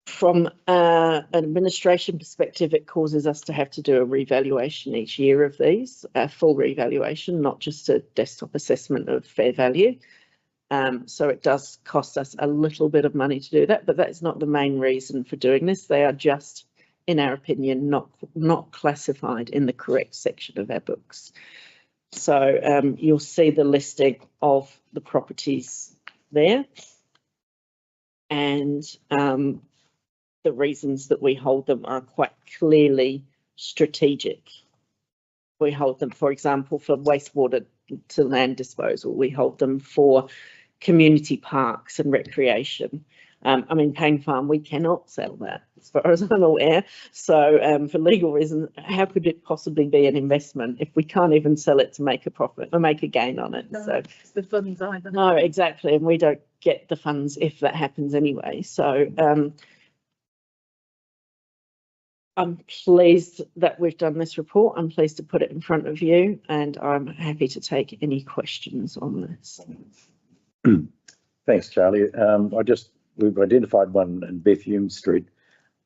from an administration perspective, it causes us to have to do a revaluation each year of these, a full revaluation, not just a desktop assessment of fair value. So it does cost us a little bit of money to do that, but that's not the main reason for doing this. They are just, in our opinion, not classified in the correct section of our books. So you'll see the listing of the properties there, and the reasons that we hold them are quite clearly strategic. We hold them, for example, for wastewater to land disposal. We hold them for community parks and recreation. I mean, Payne Farm, we cannot sell that as far as I'm aware. So for legal reasons, how could it possibly be an investment if we can't even sell it to make a profit or make a gain on it? No, So it's the funds either. no, exactly. And we don't get the funds if that happens anyway. So I'm pleased that we've done this report. I'm pleased to put it in front of you, and I'm happy to take any questions on this. Thanks, Charlie. We've identified one in Bethune Street.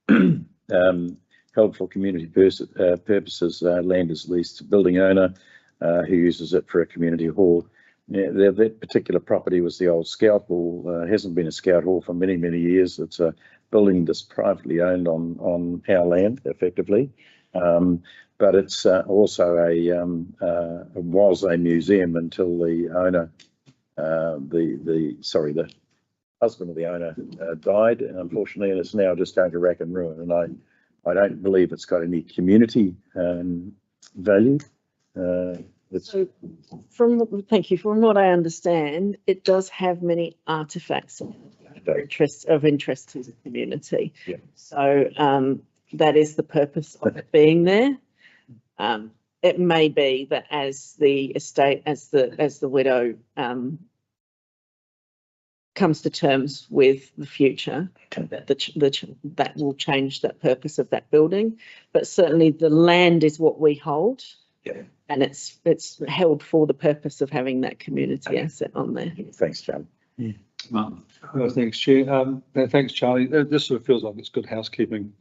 Held for community purposes, land is leased to building owner who uses it for a community hall. Yeah, that particular property was the old Scout Hall. Hasn't been a Scout Hall for many, many years. It's a building that's privately owned on our land, effectively. But it's also was a museum until the owner, the husband of the owner died, unfortunately, and it's now just going to rack and ruin. And I don't believe it's got any community value. So thank you. From what I understand, it does have many artifacts of interest to the community. Yeah. So that is the purpose of it being there. It may be that as the estate, as the widow comes to terms with the future, that will change that purpose of that building. But certainly the land is what we hold. Yeah. And it's held for the purpose of having that community asset on there. Thanks, Charlie. Martin. Thanks, Chair. Thanks, Charlie. This sort of feels like it's good housekeeping.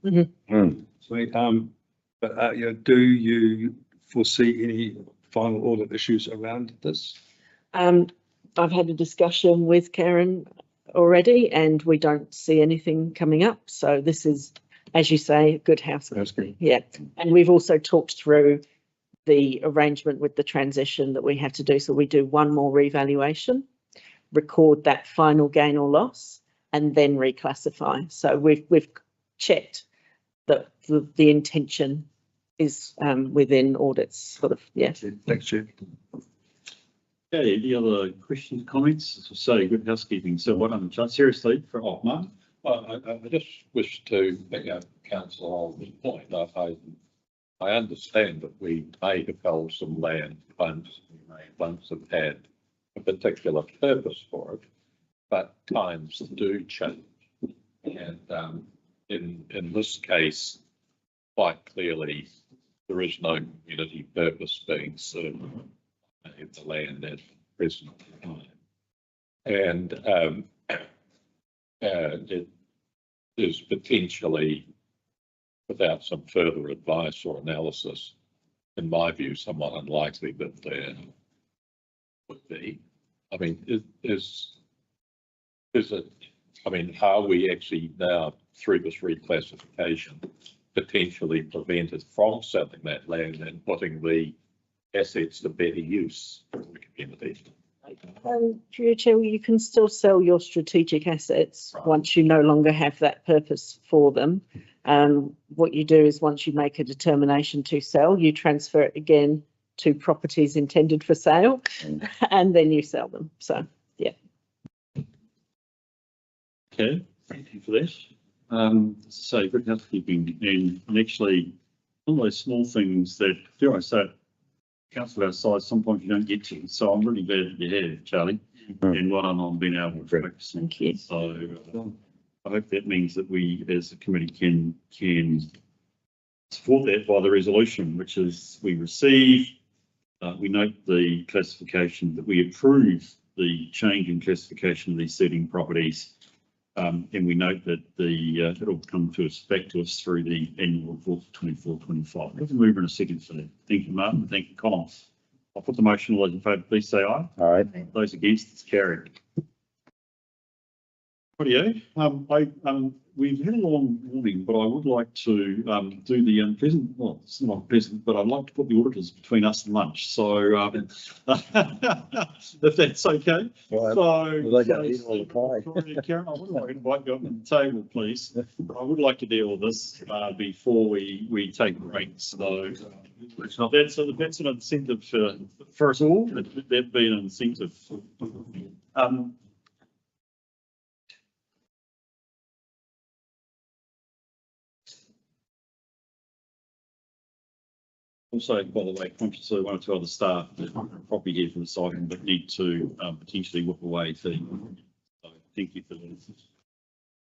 Sweet. But do you foresee any final audit issues around this? I've had a discussion with Karen already, and we don't see anything coming up. So this is, as you say, good housekeeping. Yeah, and we've also talked through the arrangement with the transition that we have to do. So we do one more revaluation, record that final gain or loss, and then reclassify. So we've checked that the intention is within audits, sort of. Yeah. Thanks, Chair. Okay, any other questions, comments? As I say, good housekeeping. So what I'm seriously for Martin. Well, I just wish to pick up council on this point. I understand that we may have held some land once, we may once have had a particular purpose for it, but times do change. And in this case, quite clearly, there is no community purpose being served in the land at the present time. And it is potentially, without some further advice or analysis, in my view, somewhat unlikely that there would be. I mean, is it, I mean, are we actually now, through this reclassification, potentially prevented from selling that land and putting the assets to better use for the community? Through your chair, you can still sell your strategic assets once you no longer have that purpose for them. What you do is once you make a determination to sell, you transfer it again to properties intended for sale, and then you sell them. So, yeah. Okay, thank you for that. So good housekeeping, and actually one of those small things that, dare I say, council our size, sometimes you don't get to. So I'm really glad that you have, Charlie, and well done on being able to focus. Thank you. So I hope that means that we as a committee can support that by the resolution, which is we receive, we note the classification, that we approve the change in classification of these 13 properties. And we note that it'll come to us, back to us through the annual report for 24-25. We can move in a second for that. Thank you, Martin. Thank you, Colin. I'll put the motion. All those in favour, please say aye. All right. Those against, it's carried. Rightio. We've had a long morning, but I would like to do the unpleasant, well, it's not pleasant, but I'd like to put the auditors between us and lunch. So if that's okay. They got to eat all the pie. Sorry, Karen, I would like to invite you up to the table, please. I would like to deal with this before we take breaks. So that's an incentive for us all. That'd be an incentive. Also, by the way, consciously one or two other staff that are probably here for this item, but need to potentially whip away things. So thank you for that.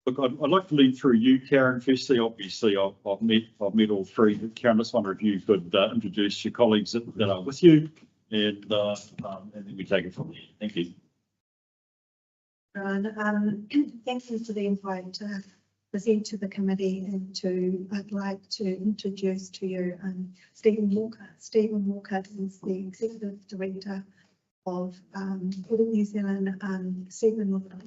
Look, I'd like to lead through you, Karen. Firstly, obviously, I've met all three. But Karen, I just wonder if you could introduce your colleagues that are with you, and then we take it from there. Thank you. Thank you for the invite to present to the committee, and I'd like to introduce to you Stephen Walker. Stephen Walker is the Executive Director of Building New Zealand, Stephen Walker.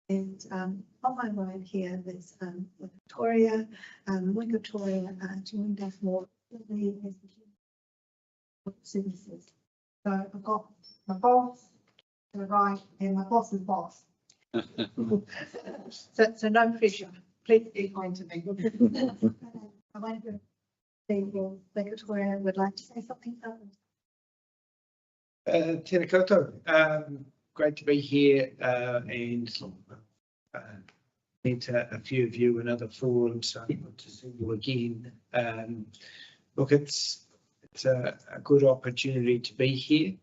And on my right here is Victoria. Victoria joined us more recently as the services. So I've got my boss to the right and my boss's boss. So no pressure. Please be kind to me. I wonder if Victoria would like to say something. Tēnā koutou. Great to be here and met a few of you in other forums, so good to see you again. Look, it's a good opportunity to be here.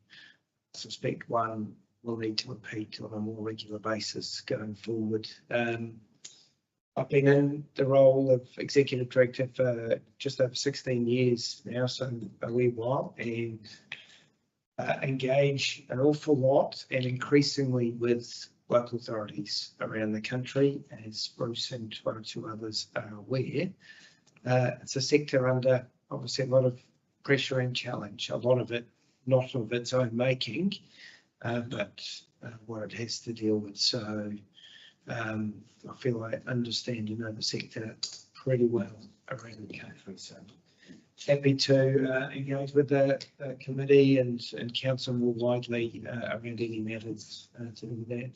I suspect one will need to repeat on a more regular basis going forward. I've been in the role of Executive Director for just over 16 years now, so a wee while, and engage an awful lot and increasingly with local authorities around the country, as Bruce and one or two others are aware. It's a sector under obviously a lot of pressure and challenge, a lot of it not of its own making, but what it has to deal with. So I feel I understand and know the sector pretty well around the country. So happy to engage with the committee and council more widely around any matters to do with that.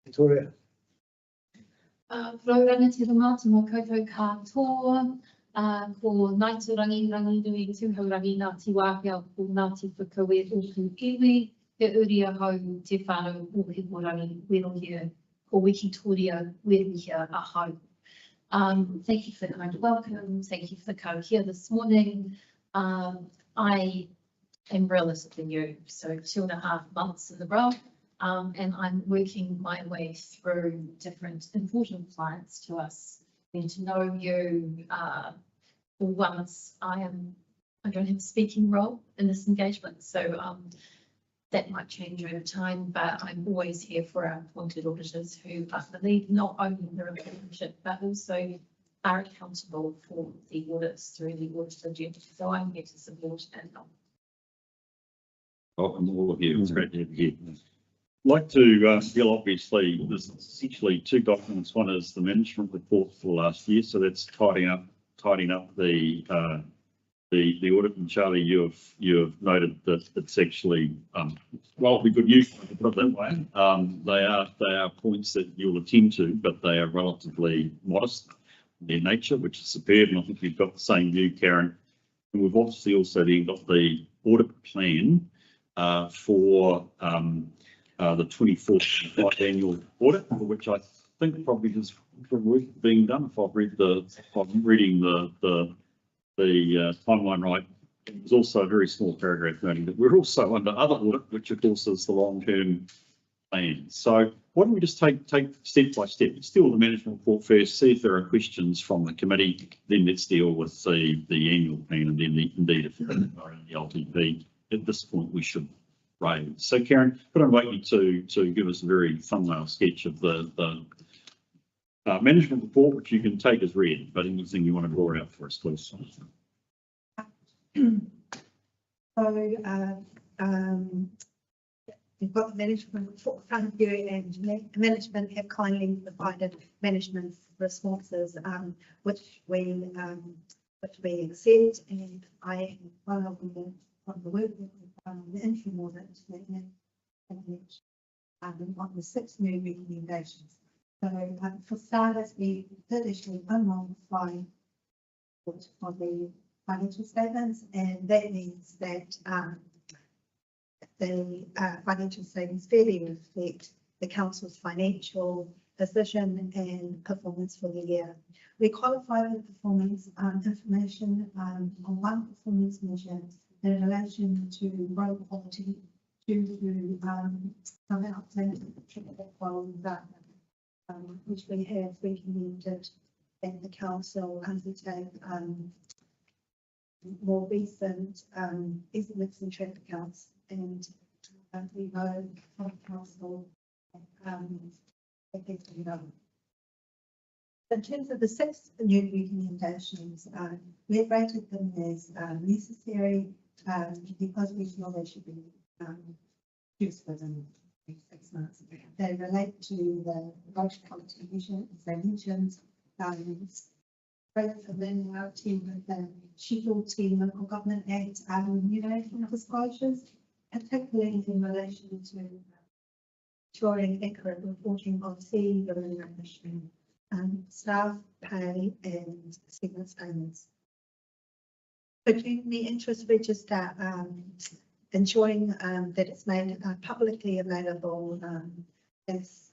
Victoria. Raurangi te rangata mō koutou katoa, ko Naiturangi Ranginui Tūhaurangi Ngāti Wāhia ko Ngāti Whakawe Oku Iwi, he uria hau te whānau o he morangi werohia, ko Wikitoria werohia a hau. Thank you for the kind welcome. Thank you for the co here this morning. I am relatively new, so 2.5 months in the role, and I'm working my way through different important clients to us. And to know you, for once, I don't have a speaking role in this engagement, so that might change over time, but I'm always here for our appointed auditors who I believe not only the relationship, but also are accountable for the audits through the auditor duty. So I'm here to support and help. Welcome all of you. It's great to have you here. I'd like to feel obviously there's essentially two documents. One is the management report for last year, so that's tidying up the audit. And Charlie, you have noted that it's actually well, be good news to put it that way. They are points that you'll attend to, but they are relatively modest in their nature, which is superb. And I think you've got the same view, Karen. And we've obviously also then got the audit plan for the 24th annual audit, for which I think probably has work being done. If I'm reading the timeline right, there's also a very small paragraph noting that we're also under other audit, which of course is the long-term plan. So why don't we just take step by step? Let's deal with the management report first, see if there are questions from the committee, then let's deal with the annual plan, and then indeed if there are in the LTP at this point we should raise. So Karen, could I invite you to give us a very thumbnail sketch of the management report, which you can take as read, but anything you want to draw out for us, please. So, You've got the management for front of you, and management have kindly provided management's responses, which we accept, and I am one of the work on the interim audit on the 6 new recommendations. So for starters, we did issue unmodified for the financial statements, and that means that the financial statements fairly reflect the council's financial position and performance for the year. We qualify the performance information on one performance measure in relation to road quality due to some outdated quality data, which we have recommended that the council undertake more recent estimates and traffic counts, and we know from council effectively know. In terms of the 6 new recommendations, we've rated them as necessary because we feel they should be used within 6 months. They relate to the road quality measure, as I mentioned, both the linearity with the scheduled team local government act remuneration disclosures, particularly in relation to ensuring accurate reporting of fee remuneration, staff pay and sickness payments. Producing the interest register, ensuring that it's made publicly available as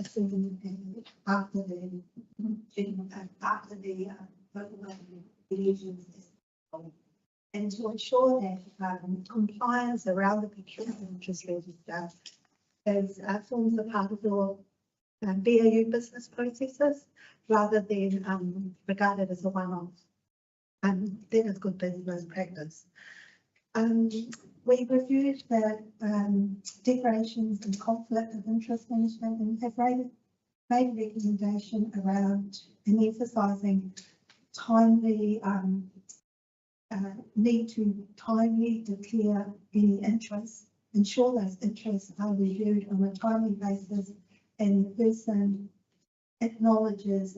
soon after the elections, and to ensure that compliance around the procurement interest register forms a part of your BAU business processes rather than regarded as a one-off. That is good business practice. We reviewed the declarations and conflict of interest management and have made a recommendation around and emphasising timely need to timely declare any interests, ensure those interests are reviewed on a timely basis, and the person acknowledges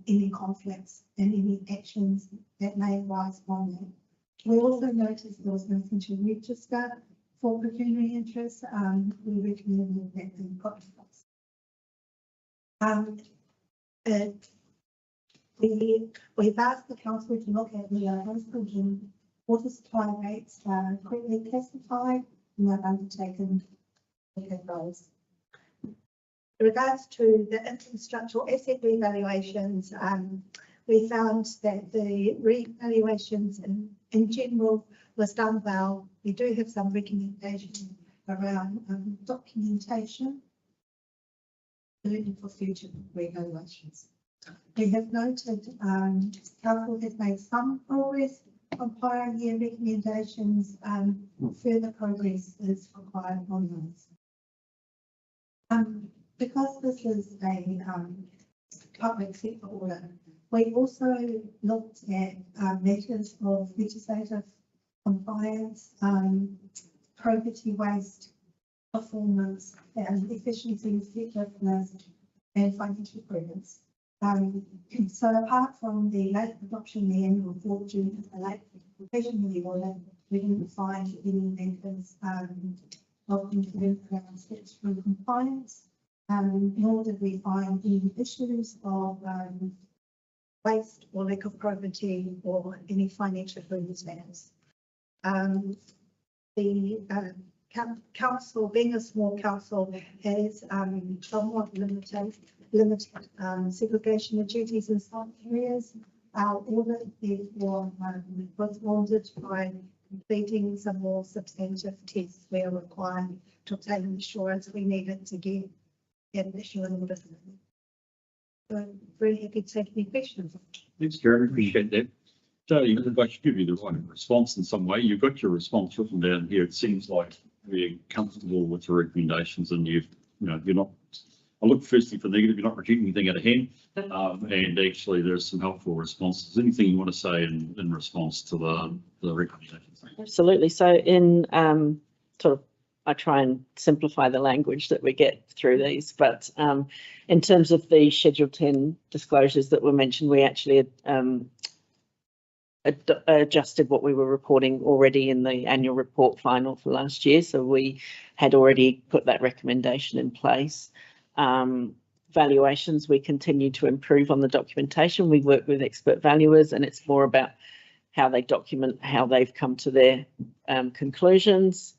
any conflicts and any actions that may arise from that. We also noticed there was no central register for pecuniary interests. We recommended that be put in place. We've asked the council to look at the hospital water supply rates correctly classified, and they've undertaken to look at those. In regards to the infrastructural asset revaluations, we found that the revaluations in general was done well. We do have some recommendations around documentation for future revaluations. We have noted council has made some progress on prior year recommendations. Further progress is required on those. Because this is a public sector order, we also looked at matters of legislative compliance, property waste, performance, and efficiency, effectiveness, and financial prudence. So apart from the late adoption of the annual report due to the late completion of the audit, we didn't find any matters of concern around statutory compliance, nor did we find any issues of waste or lack of probity or any financial prudence matters. The council, being a small council, has somewhat limited segregation of duties in some areas. Our audit therefore was wanted by completing some more substantive tests where required to obtain assurance we needed to get additional audit. So very happy to take any questions. Thanks, Karen. Appreciate that. Charlie, I should give you the right response in some way. You've got your response written down here. It seems like we're comfortable with the recommendations, and you're not. I look firstly for negative. You're not rejecting anything out of hand, and actually there's some helpful responses. Anything you want to say in response to the recommendations? Absolutely. So in sort of I try and simplify the language that we get through these, but in terms of the Schedule 10 disclosures that were mentioned, we actually adjusted what we were reporting already in the annual report final for last year. So we had already put that recommendation in place. Valuations, we continue to improve on the documentation. We work with expert valuers, and it's more about how they document how they've come to their conclusions.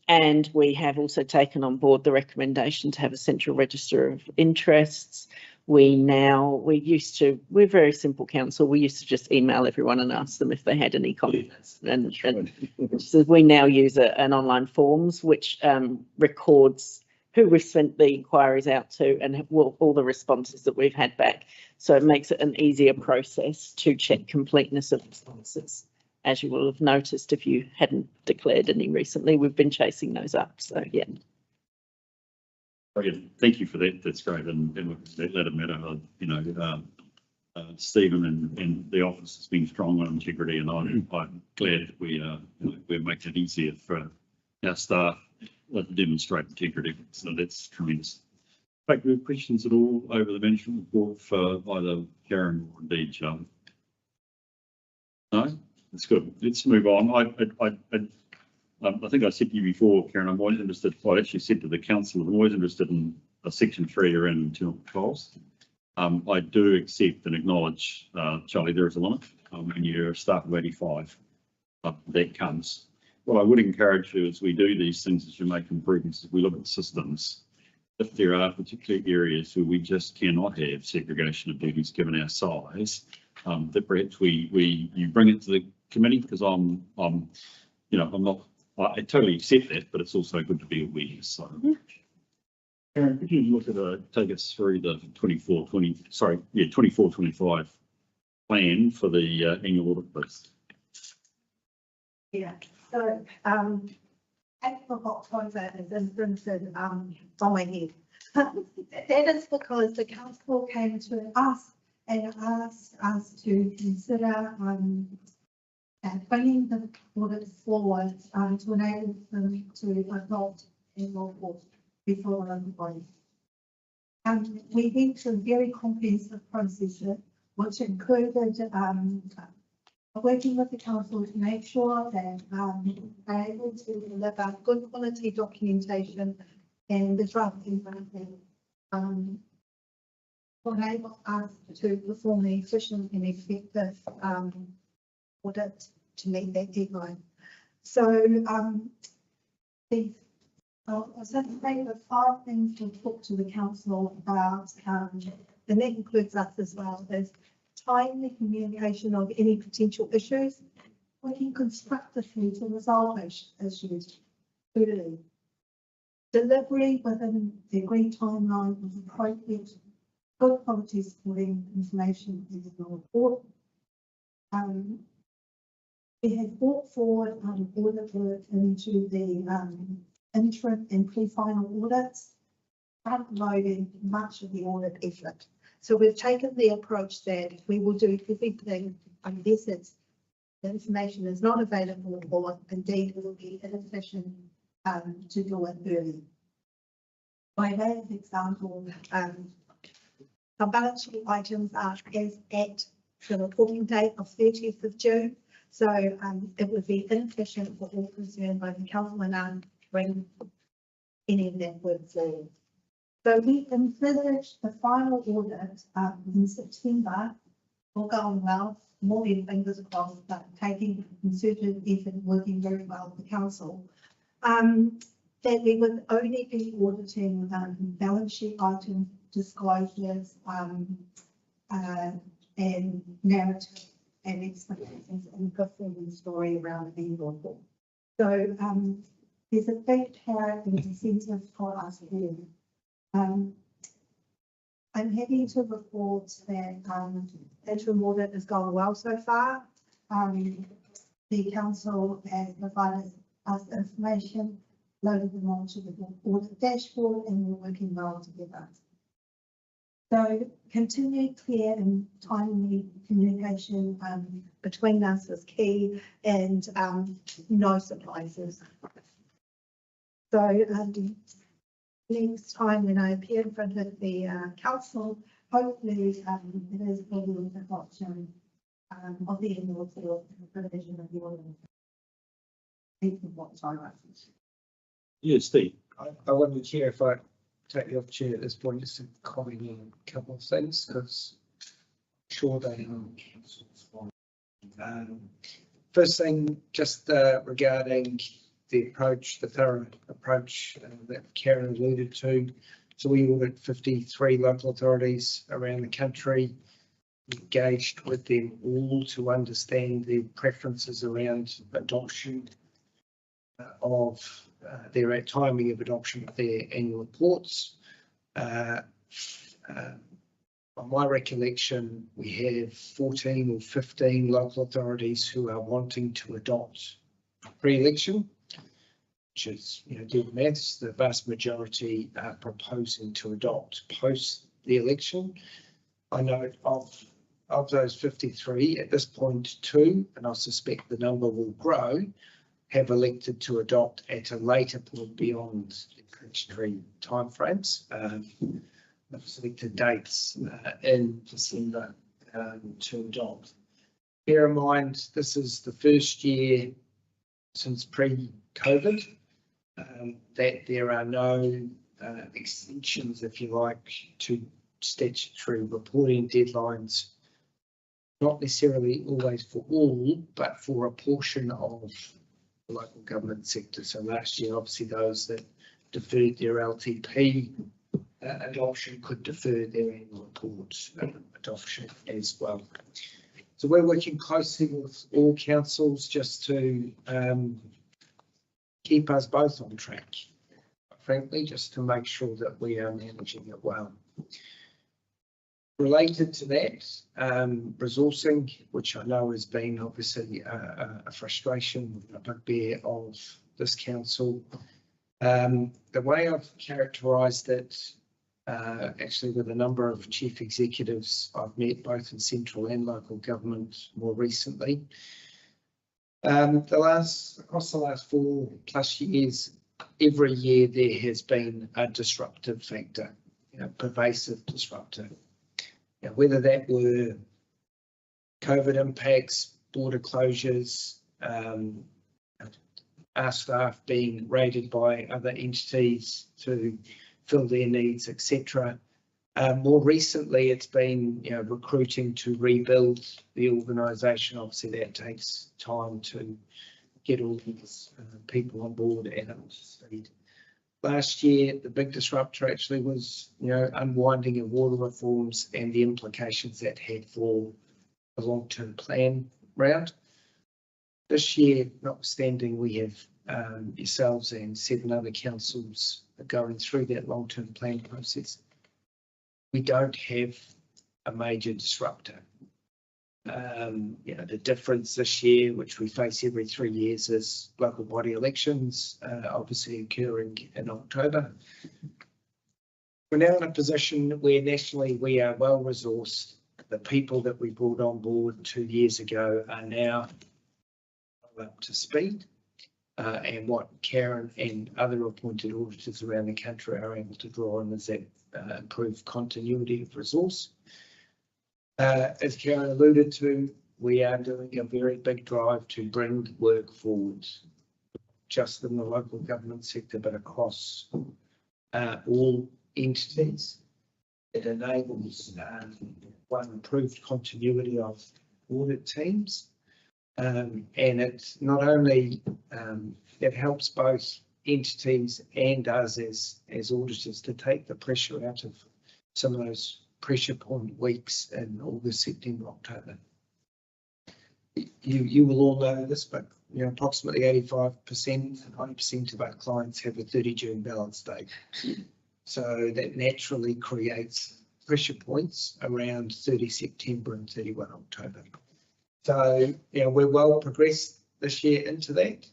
And we have also taken on board the recommendation to have a central register of interests. We're very simple council. We used to just email everyone and ask them if they had any comments. And so we now use an online forms which records who we've sent the inquiries out to and all the responses that we've had back. So it makes it an easier process to check completeness of responses. As you will have noticed, if you hadn't declared any recently, we've been chasing those up. So, yeah. Brilliant. Thank you for that. That's great. And let it matter, Stephen and the office has been strong on integrity, and I'm glad that we're making it easier for our staff to demonstrate integrity. So that's tremendous. In fact, we have questions at all over the management report for either Karen or indeed Joe? No? That's good. Let's move on. I think I said to you before, Karen, I'm always interested, I actually said to the council, I'm always interested in section 3 around internal controls. I do accept and acknowledge, Charlie, there is a limit when you're a staff of 85. That comes. What I would encourage you as we do these things, as you make improvements, as we look at systems, if there are particular areas where we just cannot have segregation of duties given our size, that perhaps you bring it to the committee, because I totally accept that, but it's also good to be aware. So, Karen, could you look at take us through the 24-25 plan for the annual audit, please? Yeah. So, 8th of October is imprinted on my head. That is because the council came to us and asked us to consider bringing the audit forward to enable them to adopt annual report before everybody. We went through a very comprehensive process, which included working with the council to make sure that they're able to deliver good quality documentation and the draft information will enable us to perform an efficient and effective audit to meet that deadline. So I'll say the 5 things to talk to the council about, and that includes us as well, is timely communication of any potential issues, working constructively to resolve issues early, delivery within the agreed timeline with appropriate good quality supporting information in the report. We have brought forward audit work into the interim and pre-final audits, front-loading much of the audit effort. So we've taken the approach that we will do everything unless the information is not available, or indeed it will be inefficient to do it early. By way of example, our balance sheet items are as at the reporting date of 30th of June. So it would be inefficient for all concerned by the council and to bring any of that work forward. So we envisage the final audit in September, all going well, more than fingers crossed, but taking concerted effort and working very well with the council. That we would only be auditing balance sheet items, disclosures, and narrative and explanations and performance story around the annual report. So there's a big carrot and incentive for us here. I'm happy to report that interim audit has gone well so far. The council has provided us information, loaded them onto the audit dashboard, and we're working well together. So continued clear and timely communication between us is key, and no surprises. So next time when I appear in front of the council, hopefully it is able to adoption of the annual report and the provision of the ordinance. Yeah, Steve. I wonder, Chair, if I take the opportunity at this point just to comment on a couple of things, because I'm sure they are. First thing, just regarding the approach, the thorough approach that Karen alluded to. So we audit 53 local authorities around the country, engaged with them all to understand their preferences around adoption of their timing of adoption of their annual reports. From my recollection, we have 14 or 15 local authorities who are wanting to adopt pre-election, which is, do the maths, the vast majority are proposing to adopt post the election. I know of those 53 at this point, 2, and I suspect the number will grow, have elected to adopt at a later point beyond the statutory timeframes. They've selected dates in December to adopt. Bear in mind, this is the first year since pre-COVID that there are no extensions, if you like, to statutory reporting deadlines, not necessarily always for all, but for a portion of the local government sector. So last year, obviously, those that deferred their LTP adoption could defer their annual report adoption as well. So we're working closely with all councils just to keep us both on track, frankly, just to make sure that we are managing it well. Related to that, resourcing, which I know has been obviously a frustration, a bugbear of this council. The way I've characterised it, actually with a number of chief executives I've met both in central and local government more recently, across the last 4+ years, every year there has been a disruptive factor, pervasive disruptor. Whether that were COVID impacts, border closures, our staff being raided by other entities to fill their needs, etc. More recently, it's been recruiting to rebuild the organisation. Obviously, that takes time to get all these people on board and up to speed. Last year, the big disruptor actually was, unwinding of water reforms and the implications that had for the long-term plan round. This year, notwithstanding, we have yourselves and 7 other councils going through that long-term plan process. We don't have a major disruptor. The difference this year, which we face every 3 years, is local body elections, obviously occurring in October. We're now in a position where nationally we are well resourced. The people that we brought on board 2 years ago are now up to speed, and what Karen and other appointed auditors around the country are able to draw on is that improved continuity of resource. As Karen alluded to, we are doing a very big drive to bring work forward, just in the local government sector, but across all entities. It enables one, improved continuity of audit teams, and it not only it helps both entities and us as auditors to take the pressure out of some of those pressure point weeks in August, September, October. You will all know this, but approximately 85%, 90% of our clients have a 30 June balance date. So that naturally creates pressure points around 30 September and 31 October. So we're well progressed this year into that.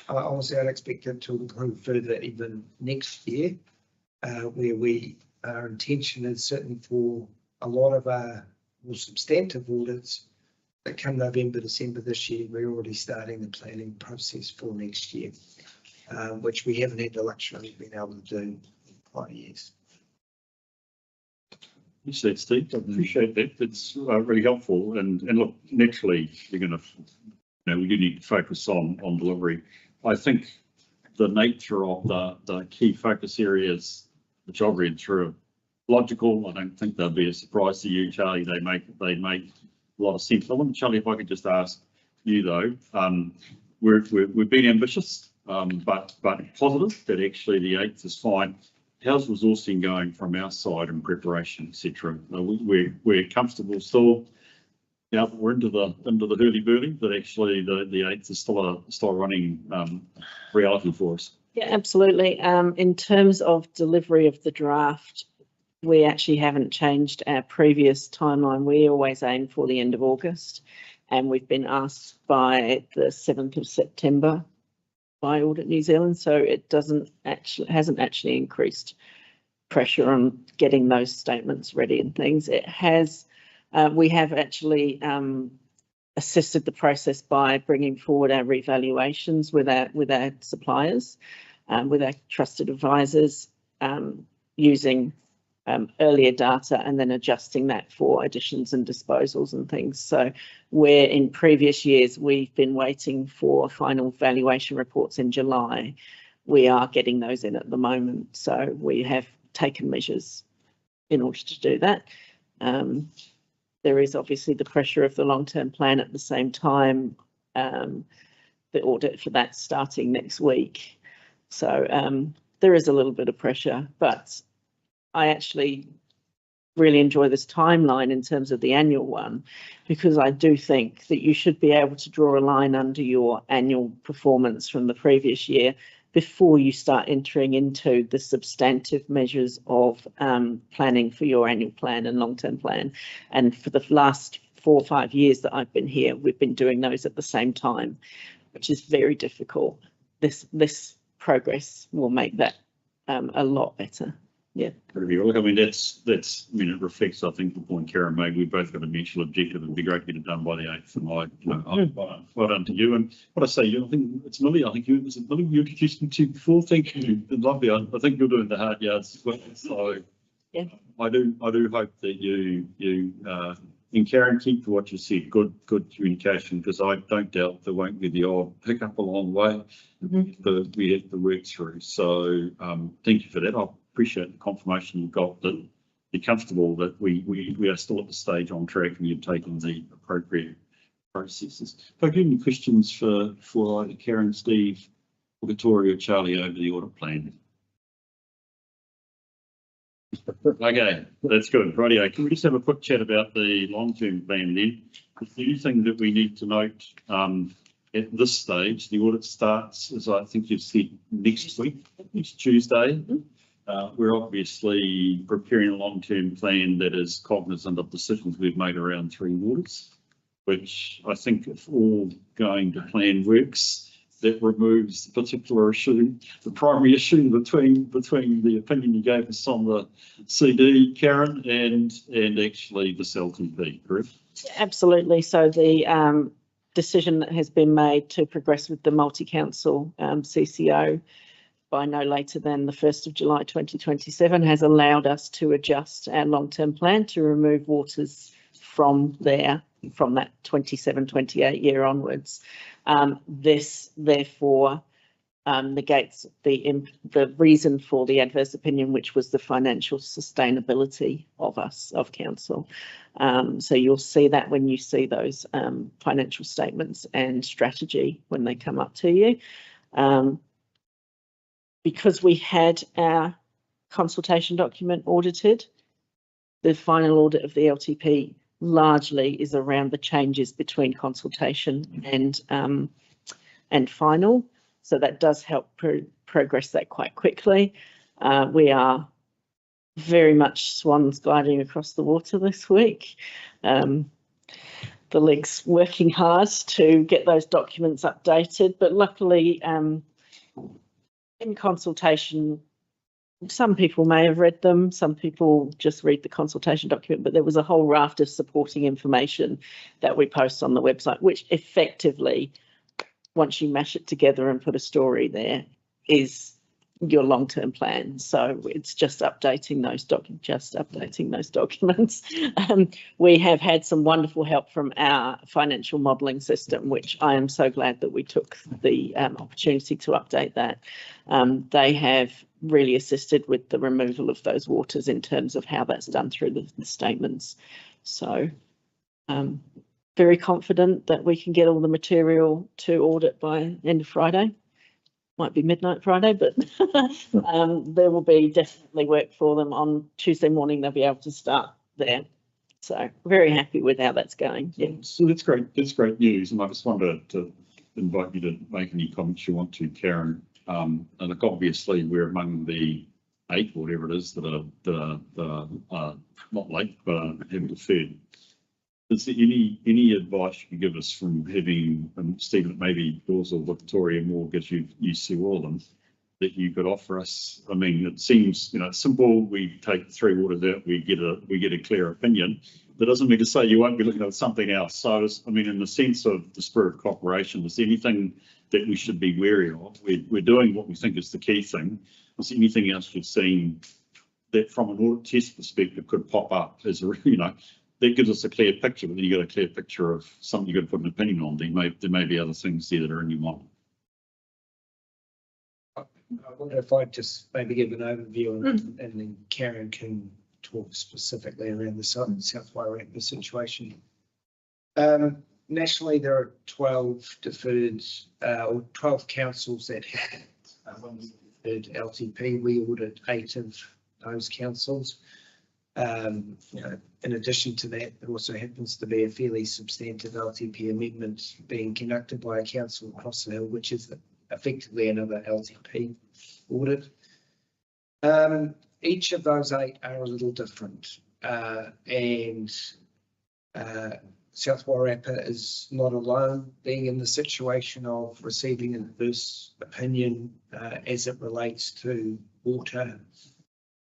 Obviously, I'd expect it to improve further even next year, where our intention is certainly for a lot of our more substantive audits that come November, December this year, we're already starting the planning process for next year. which we haven't had the luxury of being able to do in prior years. You said, Steve, I appreciate that. It's really helpful. And look, naturally, you're going to, we do need to focus on delivery. I think the nature of the key focus areas, which I've read through, are logical. I don't think they'll be a surprise to you, Charlie. They make a lot of sense. I wonder, Charlie, if I could just ask you though, we've been ambitious, but positive that actually the 8th is fine. How's resourcing going from our side in preparation, etc.? We're comfortable still. Now we're into the hurly-burly, but actually the 8th is still a running reality for us. Yeah, absolutely. In terms of delivery of the draft, we actually haven't changed our previous timeline. We always aim for the end of August, and we've been asked by the 7th of September by Audit New Zealand, so it hasn't actually increased pressure on getting those statements ready and things. It has. We have actually assisted the process by bringing forward our revaluations with our suppliers, with our trusted advisors, using earlier data and then adjusting that for additions and disposals and things. So where in previous years we've been waiting for final valuation reports in July, we are getting those in at the moment. So we have taken measures in order to do that. There is obviously the pressure of the long-term plan at the same time, the audit for that starting next week. So there is a little bit of pressure, but I actually really enjoy this timeline in terms of the annual one, because I do think that you should be able to draw a line under your annual performance from the previous year before you start entering into the substantive measures of planning for your annual plan and long-term plan. And for the last 4 or 5 years that I've been here, we've been doing those at the same time, which is very difficult. This progress will make that a lot better. Yeah. Look, I mean, it reflects, I think, the point Karen made. We've both got a mutual objective. It'd be great to get it done by the 8th. And well done to you. And what I say, I think it's Millie. I think you introduced me to before. Thank you. Lovely. I think you're doing the hard yards as well. So yeah, I do hope that you and Karen, keep to what you said. Good communication, because I don't doubt there won't be the odd hiccup along the way. We have to work through. So thank you for that. I appreciate the confirmation you've got that you're comfortable that we are still at the stage on track and you've taken the appropriate processes. If I give any questions for either Karen, Steve, or Victoria or Charlie over the audit plan. Okay, that's good. Rightio. Can we just have a quick chat about the long-term plan then? Is there anything that we need to note at this stage? The audit starts, as I think you've said, next week, next Tuesday. We're obviously preparing a long-term plan that is cognizant of decisions we've made around 3 waters, which I think if all going to plan works, that removes the particular issue, the primary issue between the opinion you gave us on the CD, Karen, and actually this LTP, correct? Absolutely. So the decision that has been made to progress with the multi-council CCO by no later than the 1st of July 2027 has allowed us to adjust our long-term plan to remove waters from that 27-28 year onwards. This therefore negates the reason for the adverse opinion, which was the financial sustainability of council. So you'll see that when you see those financial statements and strategy when they come up to you. Because we had our consultation document audited, the final audit of the LTP largely is around the changes between consultation and final. So that does help progress that quite quickly. We are very much swans gliding across the water this week. The league's working hard to get those documents updated, but luckily in consultation, some people may have read them, some people just read the consultation document, but there was a whole raft of supporting information that we post on the website, which effectively, once you mash it together and put a story there, is your long-term plan. So it's just updating those documents. We have had some wonderful help from our financial modelling system, which I am so glad that we took the opportunity to update that. They have really assisted with the removal of those waters in terms of how that's done through the statements. So very confident that we can get all the material to audit by end of Friday. Might be midnight Friday, but there will be definitely work for them on Tuesday morning. They'll be able to start there. So very happy with how that's going. Yeah. So that's great. That's great news. And I just wanted to invite you to make any comments you want to, Karen. And look, obviously we're among the 8 or whatever it is that are not late, but have deferred. Is there any advice you can give us from having, Stephen, maybe yours or Victoria more, because you see all of them, that you could offer us? I mean, it seems, simple. We take 3 waters out, we get a clear opinion. That doesn't mean to say you won't be looking at something else. So, I mean, in the sense of the spirit of cooperation, is there anything that we should be wary of? We're doing what we think is the key thing. Is there anything else you've seen that from an audit test perspective could pop up as a, that gives us a clear picture, but then you got a clear picture of something you got to put an opinion on. There may be other things there that are in your mind. I wonder if I just maybe give an overview and then Karen can talk specifically around the South Wairarapa situation. Nationally, there are 12 deferred or 12 councils that have deferred LTP. We audit 8 of those councils. In addition to that, there also happens to be a fairly substantive LTP amendment being conducted by a council across the hill, which is effectively another LTP audit. Each of those 8 are a little different, and South Wairarapa is not alone being in the situation of receiving an adverse opinion as it relates to water.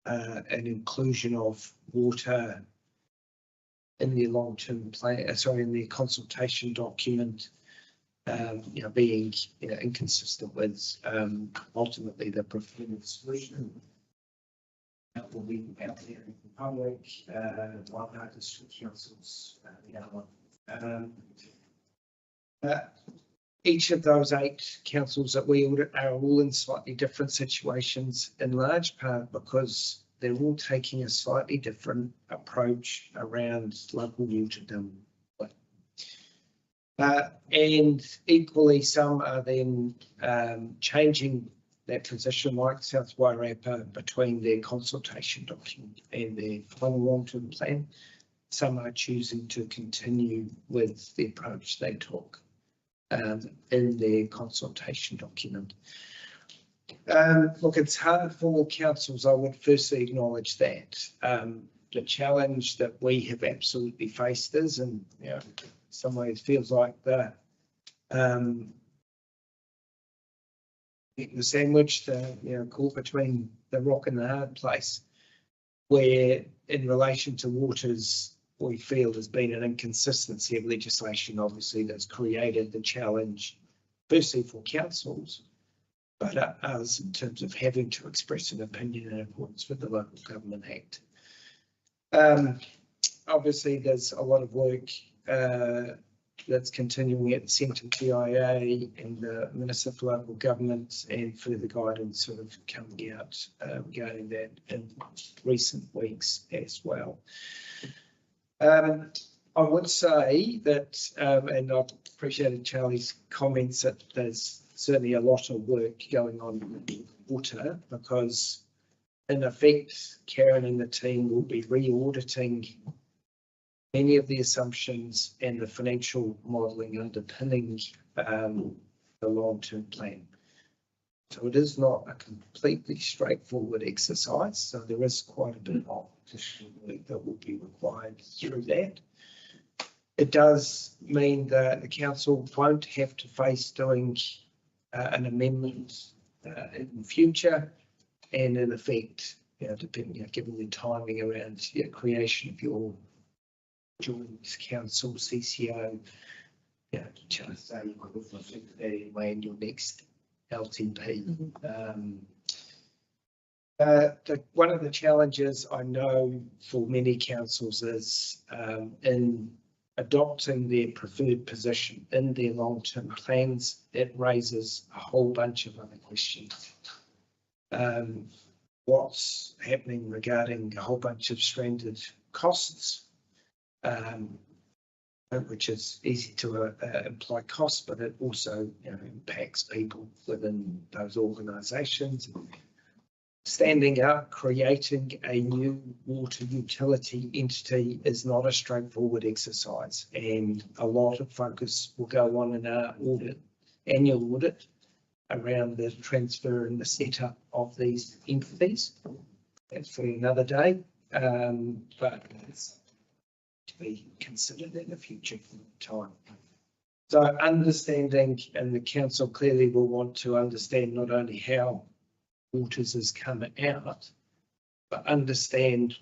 An inclusion of water in the long-term plan, in the consultation document, being inconsistent with ultimately the preferred solution. That will be out there in the public. One of our district councils, the other one. Each of those 8 councils that we audit are all in slightly different situations, in large part because they're all taking a slightly different approach around local water development. And equally, some are then changing that position, like South Wairarapa, between their consultation document and their final long-term plan. Some are choosing to continue with the approach they took in their consultation document. Look, it's hard for councils. I would firstly acknowledge that. The challenge that we have absolutely faced is, and in some ways feels like the sandwich, caught between the rock and the hard place, where in relation to waters, we feel there's been an inconsistency of legislation, obviously, that's created the challenge, firstly for councils, but us in terms of having to express an opinion in accordance with the Local Government Act. Obviously, there's a lot of work that's continuing at the Centre PIA and the Minister for Local Government, and further guidance sort of coming out regarding that in recent weeks as well. I would say that, and I've appreciated Charlie's comments, that there's certainly a lot of work going on in water, because in effect, Karen and the team will be re-auditing many of the assumptions and the financial modelling underpinning the long-term plan. So it is not a completely straightforward exercise. So there is quite a bit of additional work that will be required through that. It does mean that the council won't have to face doing an amendment in the future, and in effect, depending, given the timing around creation of your joint council CCO, just say you could reflect that anyway in your next LTP. One of the challenges I know for many councils is in adopting their preferred position in their long-term plans, it raises a whole bunch of other questions. What's happening regarding a whole bunch of stranded costs, which is easy to imply costs, but it also impacts people within those organisations. Standing up, creating a new water utility entity is not a straightforward exercise, and a lot of focus will go on in our annual audit around the transfer and the setup of these entities. That's for another day, but it's to be considered in the future time. So understanding, and the council clearly will want to understand not only how Waters has come out, but understand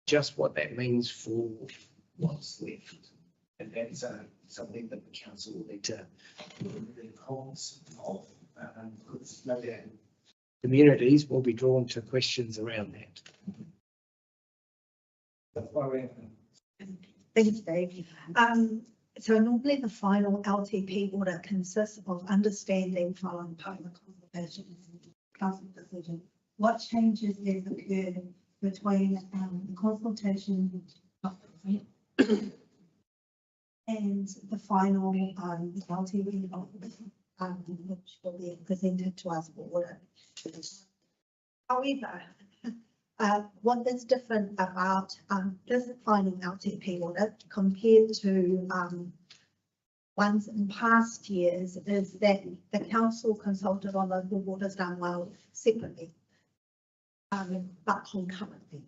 just what that means for what's left. And that's something that the council will need to really cognizant of, because no doubt communities will be drawn to questions around that. Thanks, Dave. So normally the final LTP audit consists of understanding following public consultation and council decision what changes has occurred between the consultation and the final LTP which will be presented to us for audit. However, what is different about this final LTP audit compared to ones in past years is that the council consulted on local waters done well separately, but concurrently.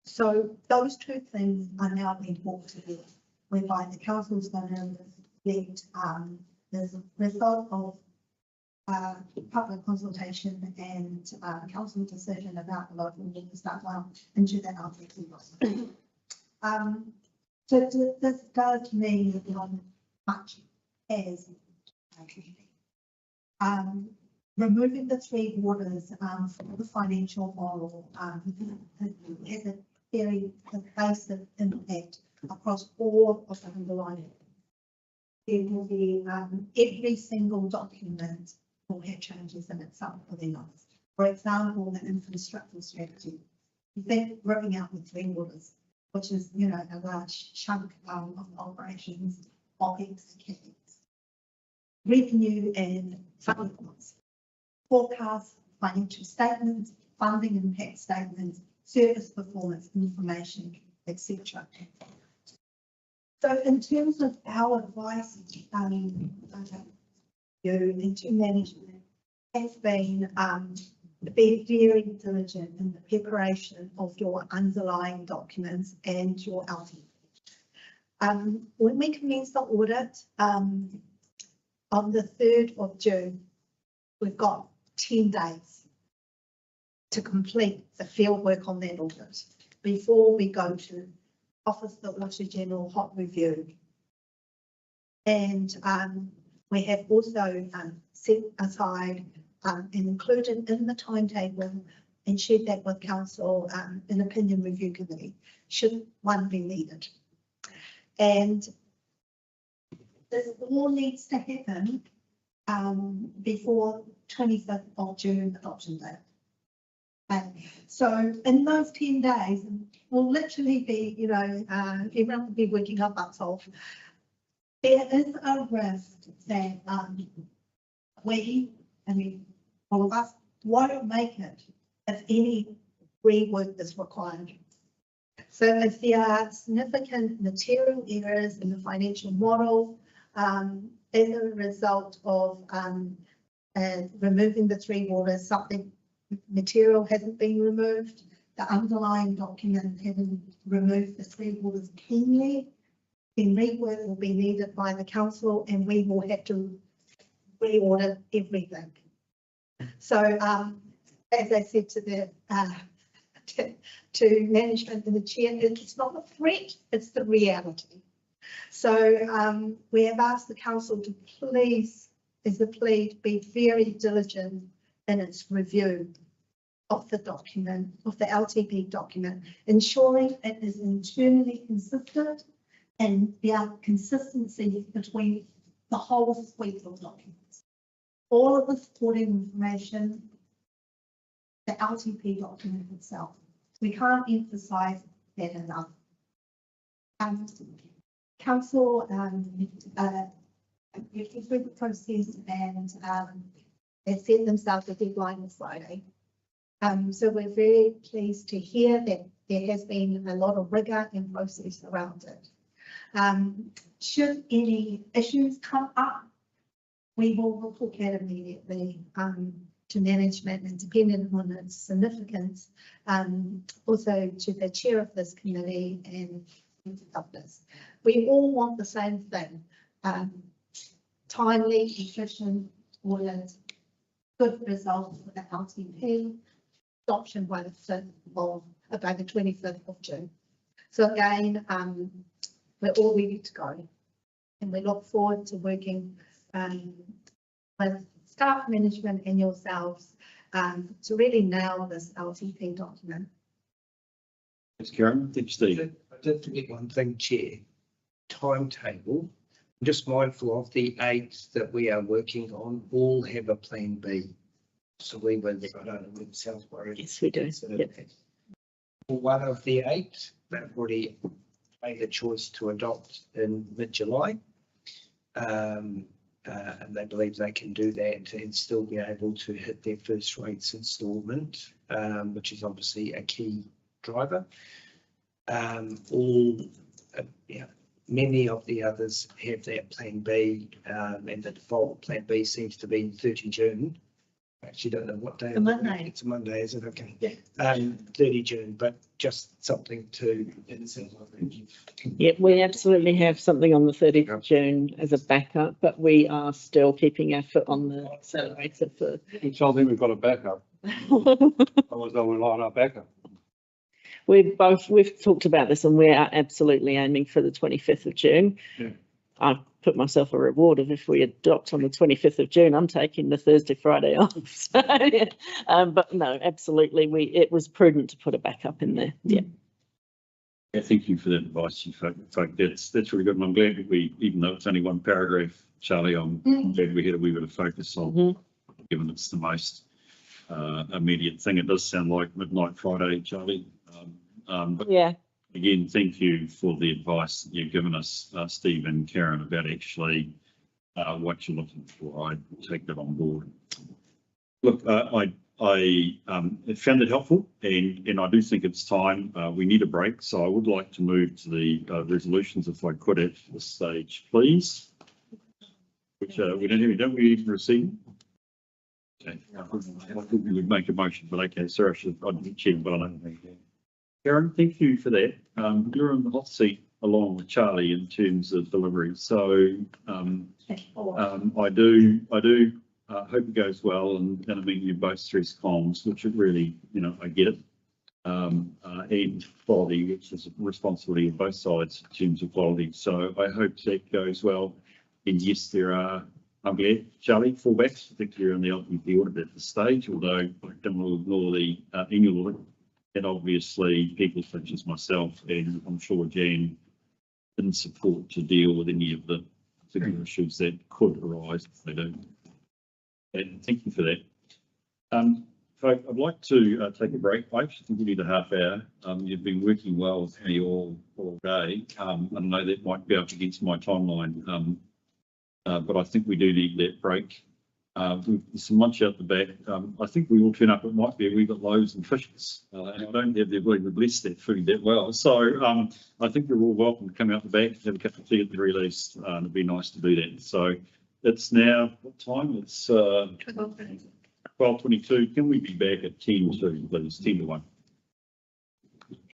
So those two things are now being brought together, whereby the council is going to reflect the result of public consultation and council decision about the local waters done well into that LTP. So this does mean that not much as removing the three waters from the financial model has a very pervasive impact across all of the underlying. There will be every single document will have changes in itself within us. For example, the infrastructure strategy. You think ripping out the three waters, which is a large chunk of operations, OpEx and CapEx. Revenue and funding costs, forecasts, financial statements, funding impact statements, service performance information, etc. So in terms of our advice into management has been be very diligent in the preparation of your underlying documents and your LTP. When we commence the audit, on the 3rd of June, we've got 10 days to complete the field work on that audit before we go to Office of the Auditor General hot review. And we have also set aside and included in the timetable and shared that with council an opinion review committee, should one be needed. And this all needs to happen before 25th of June adoption date. So in those 10 days, we'll literally be, everyone will be working our butts off. There is a risk that all of us won't make it if any rework is required. So if there are significant material errors in the financial model, as a result of removing the three waters, something material hasn't been removed, the underlying document hasn't removed the three waters cleanly, then rework will be needed by the council and we will have to re-audit everything. So as I said to the to management and the chair, it's not a threat, it's the reality. So we have asked the council to please is a plea to be very diligent in its review of the document, of the LTP document, ensuring it is internally consistent and there are consistency between the whole suite of documents. All of the supporting information, the LTP document itself. We can't emphasise that enough. Council, you've been through the process and they set themselves a deadline this Friday. So we're very pleased to hear that there has been a lot of rigour and process around it. Should any issues come up, we will report that immediately to management and depending on its significance, also to the chair of this committee and to governors. We all want the same thing, timely, efficient, audit, good results for the LTP, adoption by the 25th of June. So again, we're all ready to go and we look forward to working with staff, management and yourselves to really nail this LTP document. Thanks, Karen. Thanks, Steve. I did forget one thing, Chair. Timetable. I'm just mindful of the 8 that we are working on, all have a plan B. So we will, I don't know whether Southborough. Yes, we do. Yep. For one of the 8, they've already made the choice to adopt in mid-July. And they believe they can do that and still be able to hit their first rates instalment, which is obviously a key driver. Many of the others have that plan B, and the default plan B seems to be 30 June. I actually don't know what day. It's a Monday. It's a Monday, is it? Okay. Yeah. 30 June, but just something to. Yeah, we absolutely have something on the 30th of June as a backup, but we are still keeping our foot on the accelerator for. So I think we've got a backup. Otherwise, they will line up backup. We've talked about this and we are absolutely aiming for the 25th of June. Yeah. I put myself a reward of if we adopt on the 25th of June, I'm taking the Thursday, Friday off. So, but no, absolutely, it was prudent to put a backup in there. Yeah. Yeah, thank you for that advice, you folk. That's really good. And I'm glad that we, even though it's only one paragraph, Charlie, I'm glad we had a wee bit of focus on, given it's the most immediate thing. It does sound like midnight Friday, Charlie. But yeah. Again, thank you for the advice that you've given us, Steve and Karen, about actually what you're looking for. I take that on board. Look, I found it helpful, and I do think it's time. We need a break, so I would like to move to the resolutions, if I could, at this stage, please. Which we don't we even receive? Okay, I thought we would make a motion, but okay, sorry, I'd check, but I don't think. Karen, thank you for that. You're in the hot seat along with Charlie in terms of delivery. So I do hope it goes well, and I mean, you both stress comms, which it really, I get it. And quality, which is a responsibility of both sides in terms of quality. So I hope that goes well. And yes, there are, I'm glad, Charlie, fallbacks, particularly on the LTP audit at this stage, although I don't want to ignore the annual audit. And obviously people such as myself, and I'm sure Jan, in support to deal with any of the particular issues that could arise if they do. And thank you for that. Folk, I'd like to take a break. I actually think we need a half hour. You've been working well with me all day. I know that might be up against my timeline, but I think we do need that break. There's some lunch out the back. I think we all turn up. It might be a wee bit loaves and fishes, and I don't have the ability to bless that food that well. So I think you're all welcome to come out the back, have a cup of tea at the very least. It'd be nice to do that. So it's now, what time? It's 12:22. Can we be back at 10 to, please? 10 to 1.